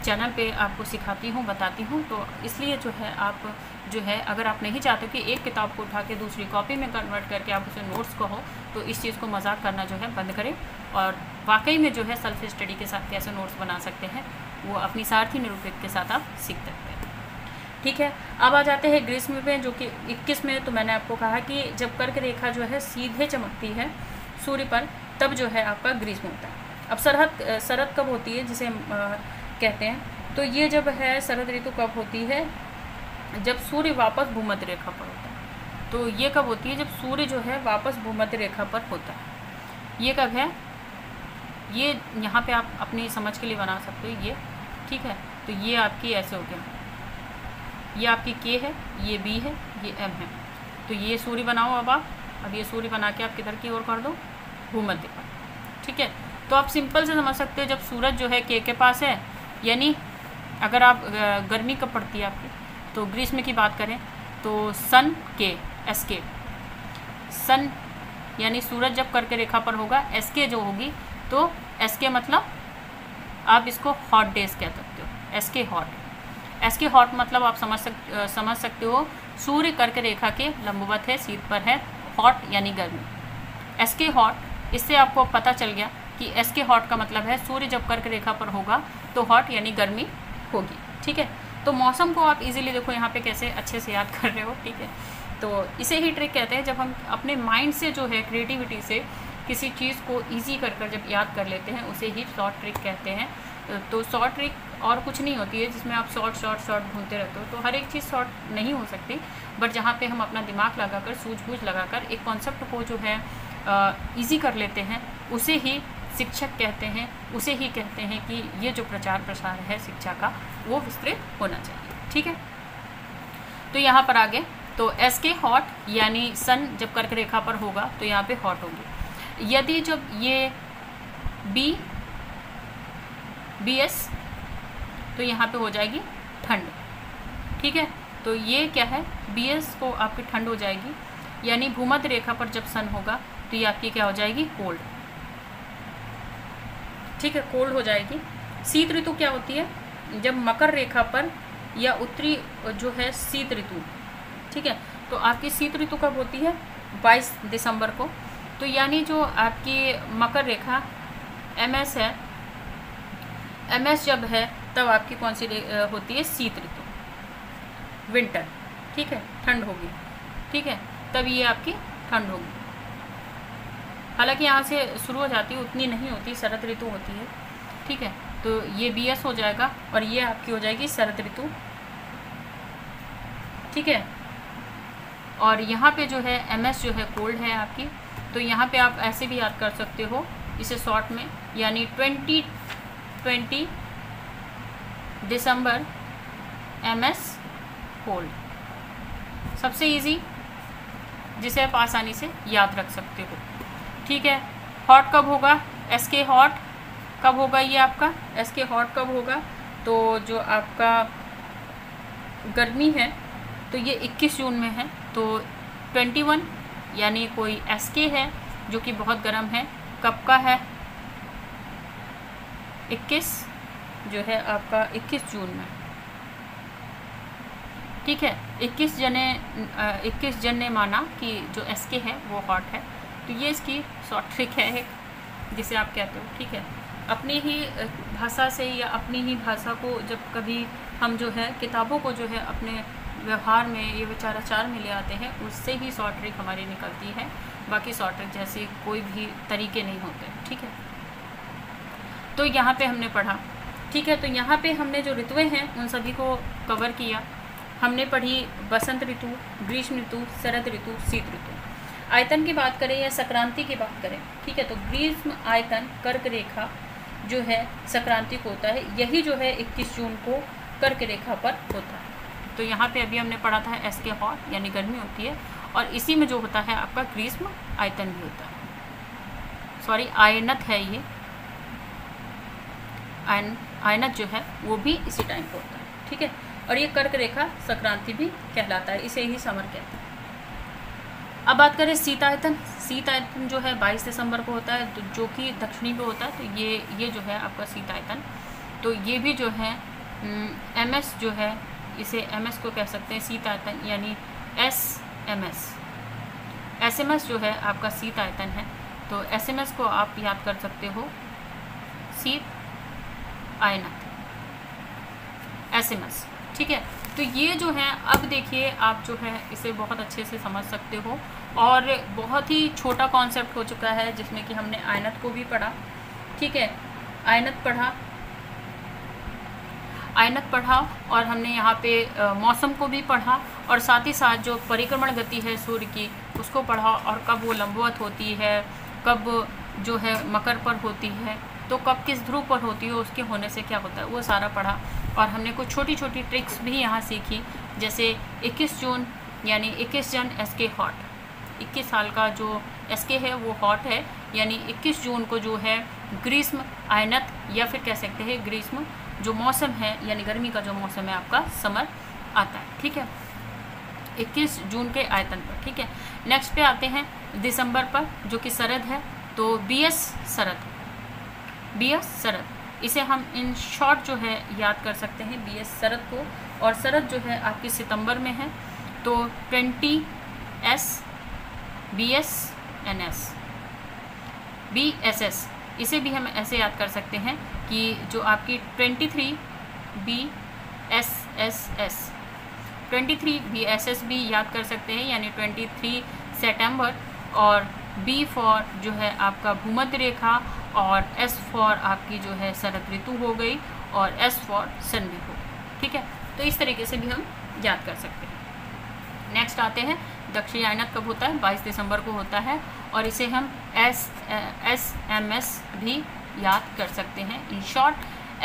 चैनल पे आपको सिखाती हूँ, बताती हूँ। तो इसलिए जो है आप जो है, अगर आप नहीं चाहते कि एक किताब को उठा के दूसरी कॉपी में कन्वर्ट करके आप उसे नोट्स कहो, तो इस चीज़ को मजाक करना जो है बंद करें, और वाकई में जो है सेल्फ स्टडी के साथ कैसे नोट्स बना सकते हैं वो अपनी सारथी निरूपित के साथ आप सीख सकते हैं। ठीक है, अब आ जाते हैं ग्रीष्म में, जो कि 21 में। तो मैंने आपको कहा कि जब कर्क रेखा जो है सीधे चमकती है सूर्य पर, तब जो है आपका ग्रीष्म होता है। अब शरद कब होती है, जिसे कहते हैं, तो ये जब है शरद ऋतु कब होती है? जब सूर्य वापस भूमध्य रेखा पर होता है। तो ये कब होती है? जब सूर्य जो है वापस भूमध्य रेखा पर होता है। ये कब है? ये यहाँ पे आप अपनी समझ के लिए बना सकते हो ये। ठीक है, तो ये आपकी ऐसे हो गया, ये आपकी के है, ये बी है, ये एम है। तो ये सूर्य बनाओ। अब ये सूर्य बना के आप किधर की ओर कर दो? भूमध्य पर। ठीक है, तो आप सिंपल से समझ सकते हो, जब सूरज जो है के पास है, यानी अगर आप गर्मी कब पड़ती है आपकी, तो ग्रीष्म की बात करें तो सन के, एस के, सन यानी सूरज जब कर्क रेखा पर होगा, एस के जो होगी, तो एस के मतलब आप इसको हॉट डेज कह सकते हो। एस के हॉट, एस के हॉट मतलब आप समझ सकते हो सूर्य कर्क रेखा के लंबवत है, सीध पर है, हॉट यानी गर्मी। एस के हॉट, इससे आपको पता चल गया कि एस के हॉट का मतलब है सूर्य जब कर्क रेखा पर होगा तो हॉट यानी गर्मी होगी। ठीक है, तो मौसम को आप इजीली देखो यहाँ पे कैसे अच्छे से याद कर रहे हो। ठीक है, तो इसे ही ट्रिक कहते हैं, जब हम अपने माइंड से जो है क्रिएटिविटी से किसी चीज़ को ईजी कर जब याद कर लेते हैं, उसे ही शॉर्ट ट्रिक कहते हैं। तो शॉर्ट ट्रिक और कुछ नहीं होती है जिसमें आप शॉर्ट ढूंढते रहते हो। तो हर एक चीज़ शॉर्ट नहीं हो सकती, बट जहाँ पे हम अपना दिमाग लगाकर, सूझबूझ लगाकर एक कॉन्सेप्ट को जो है ईजी कर लेते हैं, उसे ही शिक्षक कहते हैं, उसे ही कहते हैं कि ये जो प्रचार प्रसार है शिक्षा का, वो विस्तृत होना चाहिए। ठीक है, तो यहाँ पर आगे, तो एस के हॉट यानी सन जब कर्क रेखा पर होगा तो यहाँ पे हॉट होगी। यदि जब ये बी एस, तो यहाँ पे हो जाएगी ठंड। ठीक है, तो ये क्या है? बी एस को आपकी ठंड हो जाएगी, यानी भूमध्य रेखा पर जब सन होगा तो ये आपकी क्या हो जाएगी? कोल्ड। ठीक है, कोल्ड हो जाएगी। शीत ऋतु क्या होती है? जब मकर रेखा पर या उत्तरी जो है शीत ऋतु। ठीक है, तो आपकी शीत ऋतु कब होती है? 22 दिसंबर को। तो यानी जो आपकी मकर रेखा MS है, MS जब है तब आपकी कौन सी होती है? शीत ऋतु, विंटर। ठीक है, ठंड होगी। ठीक है, तब ये आपकी ठंड होगी। हालांकि यहाँ से शुरू हो जाती है, उतनी नहीं होती, शरद ऋतु होती है। ठीक है, तो ये BS हो जाएगा और ये आपकी हो जाएगी शरद ऋतु। ठीक है, और यहाँ पे जो है MS जो है कोल्ड है आपकी। तो यहाँ पे आप ऐसे भी याद कर सकते हो इसे शॉर्ट में, यानी 20 दिसंबर MS कोल्ड, सबसे इजी, जिसे आप आसानी से याद रख सकते हो। ठीक है, हॉट कब होगा? SK हॉट कब होगा ये आपका एस के हॉट कब होगा? तो जो आपका गर्मी है तो ये 21 जून में है। तो 21 यानी कोई एस के है जो कि बहुत गर्म है, कब का है? 21 जो है आपका 21 जून में, ठीक है। 21 जन ने माना कि जो एस के है वो हॉट है। तो ये इसकी शॉर्ट ट्रिक है एक, जिसे आप कहते हो, ठीक है। अपनी ही भाषा से या अपनी ही भाषा को जब कभी हम जो है किताबों को जो है अपने व्यवहार में ये विचाराचार में ले आते हैं, उससे ही शॉर्ट ट्रिक हमारी निकलती है। बाकी शॉर्ट ट्रिक जैसे कोई भी तरीके नहीं होते, ठीक है। तो यहाँ पे हमने पढ़ा, ठीक है। तो यहाँ पे हमने जो ऋतुएं हैं उन सभी को कवर किया। हमने पढ़ी बसंत ऋतु, ग्रीष्म ऋतु, शरद ऋतु, शीत ऋतु। आयतन की बात करें या संक्रांति की बात करें, ठीक है, तो ग्रीष्म आयतन कर्क रेखा जो है संक्रांति को होता है, यही जो है 21 जून को कर्क रेखा पर होता है। तो यहाँ पे अभी हमने पढ़ा था एस के हॉट यानी गर्मी होती है, और इसी में जो होता है आपका ग्रीष्म आयतन भी होता है, सॉरी आयनत है ये, आयनत जो है वो भी इसी टाइम पर होता है, ठीक है। और ये कर्क रेखा संक्रांति भी कहलाता है, इसे ही समर कहते हैं। अब बात करें शीतायतन। शीतायतन जो है 22 दिसंबर को होता है, तो जो कि दक्षिणी पे होता है। तो ये जो है आपका शीतायतन, तो ये भी जो है एमएस जो है, इसे एमएस को कह सकते हैं शीतायतन, यानी एसएमएस जो है आपका शीतायतन है। तो एसएमएस को आप याद कर सकते हो शीत आयनत, एसएमएस, ठीक है। तो ये जो है, अब देखिए आप जो है इसे बहुत अच्छे से समझ सकते हो, और बहुत ही छोटा कॉन्सेप्ट हो चुका है जिसमें कि हमने आयनत को भी पढ़ा, ठीक है। आयनत पढ़ा और हमने यहाँ पे मौसम को भी पढ़ा, और साथ ही साथ जो परिक्रमण गति है सूर्य की उसको पढ़ा, और कब वो लंबवत होती है, कब जो है मकर पर होती है, तो कब किस ध्रुव पर होती है, उसके होने से क्या होता है, वो सारा पढ़ा। और हमने कुछ छोटी छोटी ट्रिक्स भी यहाँ सीखी, जैसे 21 जून यानी 21 जन एस के हॉट, 21 साल का जो एस के है वो हॉट है, यानी 21 जून को जो है ग्रीष्म आयनत, या फिर कह सकते हैं ग्रीष्म जो मौसम है यानी गर्मी का जो मौसम है आपका समर आता है, ठीक है, 21 जून के आयतन पर, ठीक है। नेक्स्ट पे आते हैं दिसंबर पर, जो कि शरद है। तो बीएस शरद, इसे हम इन शॉर्ट जो है याद कर सकते हैं बीएस शरद को, और शरद जो है आपकी सितंबर में है। तो 20S BSNS BSS, इसे भी हम ऐसे याद कर सकते हैं कि जो आपकी 23 BSSS 23 BSS भी याद कर सकते हैं, यानी 23 सितंबर, और B फॉर जो है आपका भूमध्य रेखा, और S फॉर आपकी जो है शरद ऋतु हो गई, और S फॉर सन भी हो गई, ठीक है। तो इस तरीके से भी हम याद कर सकते हैं। नेक्स्ट आते हैं दक्षिणी आयनत कब होता है, 22 दिसंबर को होता है, और इसे हम SMS भी याद कर सकते हैं। इन शॉर्ट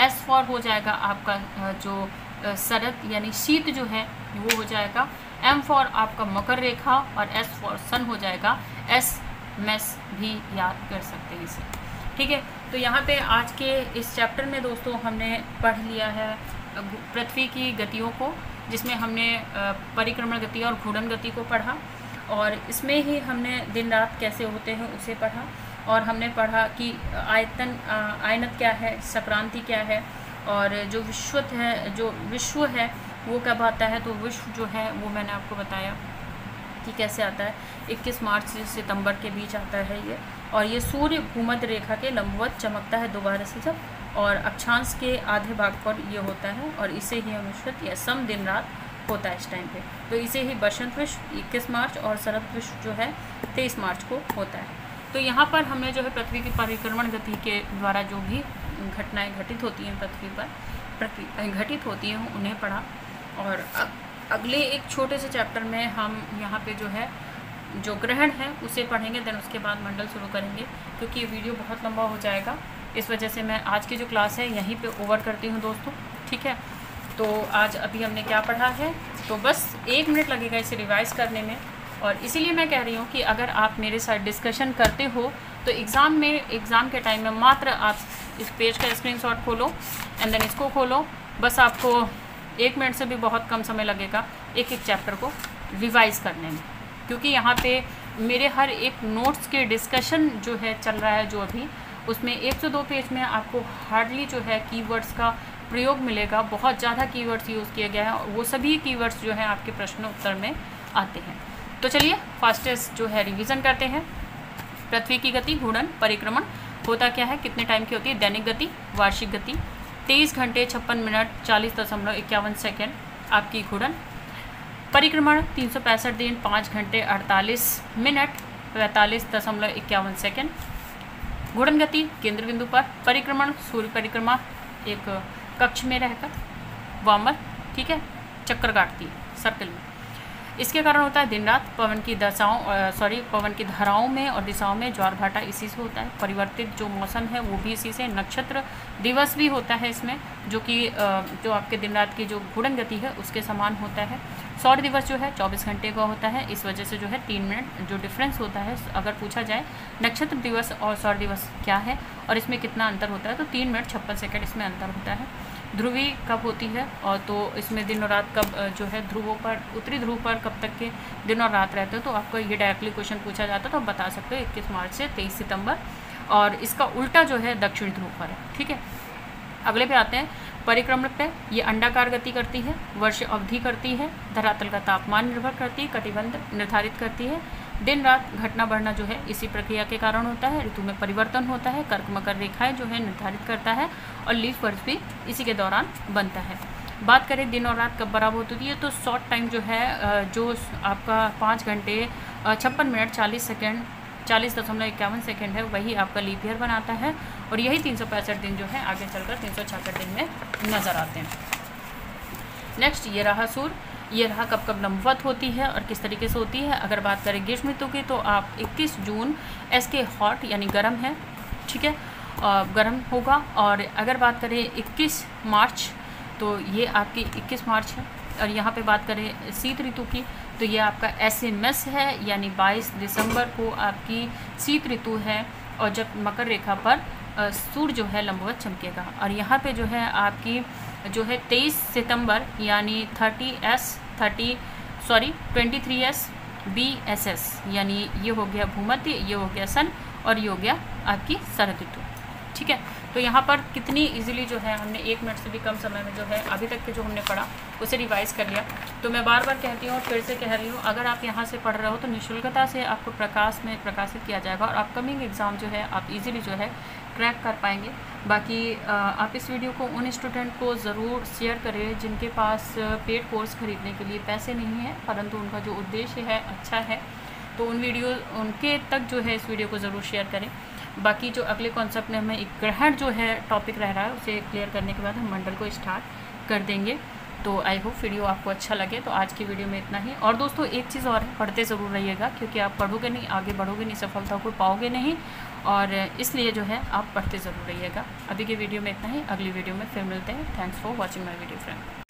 S फॉर हो जाएगा आपका जो शरद यानी शीत जो है वो हो जाएगा, M फॉर आपका मकर रेखा, और S फॉर सन हो जाएगा, SMS भी याद कर सकते हैं इसे, ठीक है। तो यहाँ पे आज के इस चैप्टर में दोस्तों हमने पढ़ लिया है पृथ्वी की गतियों को, जिसमें हमने परिक्रमण गति और घूर्णन गति को पढ़ा, और इसमें ही हमने दिन रात कैसे होते हैं उसे पढ़ा, और हमने पढ़ा कि आयनत क्या है, संक्रांति क्या है, और जो विश्व है वो कब आता है। तो विश्व जो है वो मैंने आपको बताया कि कैसे आता है, 21 मार्च से सितंबर के बीच आता है ये, और ये सूर्य भूमध्य रेखा के लंबवत चमकता है दोबारा से जब, और अक्षांश के आधे भाग पर ये होता है, और इसे ही अनुष्ठित या सम दिन रात होता है इस टाइम पे। तो इसे ही बसंत विश्व 21 मार्च और शरद विश्व जो है 23 मार्च को होता है। तो यहाँ पर हमने जो है पृथ्वी की परिक्रमण गति के द्वारा जो भी घटनाएं घटित होती हैं पृथ्वी पर घटित होती हैं उन्हें पढ़ा, और अगले एक छोटे से चैप्टर में हम यहाँ पे जो है जो ग्रहण है उसे पढ़ेंगे, देन उसके बाद मंडल शुरू करेंगे, क्योंकि ये वीडियो बहुत लंबा हो जाएगा। इस वजह से मैं आज की जो क्लास है यहीं पे ओवर करती हूँ दोस्तों, ठीक है। तो आज अभी हमने क्या पढ़ा है, तो बस 1 मिनट लगेगा इसे रिवाइज़ करने में, और इसीलिए मैं कह रही हूँ कि अगर आप मेरे साथ डिस्कशन करते हो तो एग्ज़ाम के टाइम में मात्र आप इस पेज का स्क्रीनशॉट खोलो एंड देन इसको खोलो, बस आपको 1 मिनट से भी बहुत कम समय लगेगा एक एक चैप्टर को रिवाइज़ करने में, क्योंकि यहाँ पे मेरे हर एक नोट्स के डिस्कशन जो है चल रहा है जो अभी, उसमें 102 पेज में आपको हार्डली जो है कीवर्ड्स का प्रयोग मिलेगा। बहुत ज़्यादा कीवर्ड्स यूज़ किए गए हैं और वो सभी कीवर्ड्स जो हैं आपके प्रश्न उत्तर में आते हैं। तो चलिए फास्टेस्ट जो है रिवीजन करते हैं। पृथ्वी की गति, घूर्णन, परिक्रमण होता क्या है, कितने टाइम की होती है? दैनिक गति, वार्षिक गति, 23 घंटे 56 मिनट 40.51 सेकेंड आपकी घूर्णन। परिक्रमण 365 दिन 5 घंटे 48 मिनट 45.51 सेकेंड। घूर्णन गति केंद्र बिंदु पर, परिक्रमण सूर्य परिक्रमा एक कक्ष में रहकर वामन, ठीक है, चक्कर काटती है सर्कल में। इसके कारण होता है दिन रात, पवन की धाराओं में और दिशाओं में ज्वार भाटा इसी से होता है। परिवर्तित जो मौसम है वो भी इसी से। नक्षत्र दिवस भी होता है इसमें, जो कि जो आपके दिन रात की जो घूर्णन गति है उसके समान होता है। सौर दिवस जो है 24 घंटे का होता है, इस वजह से जो है 3 मिनट जो डिफरेंस होता है। अगर पूछा जाए नक्षत्र दिवस और सौर दिवस क्या है और इसमें कितना अंतर होता है, तो 3 मिनट 56 सेकेंड इसमें अंतर होता है। ध्रुवी कब होती है, और तो इसमें दिन और रात कब जो है ध्रुवों पर, उत्तरी ध्रुव पर कब तक के दिन और रात रहते हो, तो आपको ये डायरेक्टली क्वेश्चन पूछा जाता है तो आप बता सकते हो 21 मार्च से 23 सितंबर, और इसका उल्टा जो है दक्षिण ध्रुव पर है, ठीक है। अगले पे आते हैं परिक्रमण पे। ये अंडाकार गति करती है, वर्ष अवधि करती है, धरातल का तापमान निर्भर करती है, कटिबंध निर्धारित करती है। दिन रात घटना बढ़ना जो है इसी प्रक्रिया के कारण होता है। ऋतु में परिवर्तन होता है, कर्क मकर रेखाएं जो है निर्धारित करता है, और लीफ वर्ष भी इसी के दौरान बनता है। बात करें दिन और रात कब बराबर होती है, तो शॉर्ट टाइम जो है जो आपका 5 घंटे 56 मिनट 40.51 सेकेंड है, वही आपका लीप ईयर बनाता है, और यही 365 दिन जो है आगे चलकर 366 दिन में नज़र आते हैं। नेक्स्ट ये रहा सूर्य, ये रहा कब कब लंबवत होती है और किस तरीके से होती है। अगर बात करें ग्रीष्म ऋतु की, तो आप 21 जून SK हॉट यानी गर्म है, ठीक है, गर्म होगा। और अगर बात करें 21 मार्च, तो ये आपकी 21 मार्च है। और यहाँ पे बात करें शीत ऋतु की, तो ये आपका SMS है, यानी 22 दिसंबर को आपकी शीत ऋतु है, और जब मकर रेखा पर सूर्य जो है लंबवत चमकेगा। और यहाँ पे जो है आपकी जो है 23 सितंबर यानी 23S BSS, यानी ये हो गया भूमध्य, ये हो गया सन, और ये हो गया आपकी शरद ऋतु, ठीक है। तो यहाँ पर कितनी इजीली जो है हमने 1 मिनट से भी कम समय में जो है अभी तक के जो हमने पढ़ा उसे रिवाइज़ कर लिया। तो मैं बार बार कहती हूँ और फिर से कह रही हूँ, अगर आप यहाँ से पढ़ रहे हो तो निःशुल्कता से आपको प्रकाश में प्रकाशित किया जाएगा, और अपकमिंग एग्ज़ाम जो है आप इजीली जो है क्रैक कर पाएंगे। बाकी आप इस वीडियो को उन स्टूडेंट को ज़रूर शेयर करें जिनके पास पेड कोर्स खरीदने के लिए पैसे नहीं हैं, परंतु उनका जो उद्देश्य है अच्छा है, तो उनके तक जो है इस वीडियो को ज़रूर शेयर करें। बाकी जो अगले कॉन्सेप्ट में हमें एक ग्रहण जो है टॉपिक रह रहा है, उसे क्लियर करने के बाद हम मंडल को स्टार्ट कर देंगे। तो आई होप वीडियो आपको अच्छा लगे। तो आज की वीडियो में इतना ही। और दोस्तों एक चीज़ और है, पढ़ते ज़रूर रहिएगा, क्योंकि आप पढ़ोगे नहीं आगे बढ़ोगे नहीं, सफलता को पाओगे नहीं, और इसलिए जो है आप पढ़ते ज़रूर रहिएगा। अभी की वीडियो में इतना ही, अगली वीडियो में फिर मिलते हैं। Thanks for watching my video friend.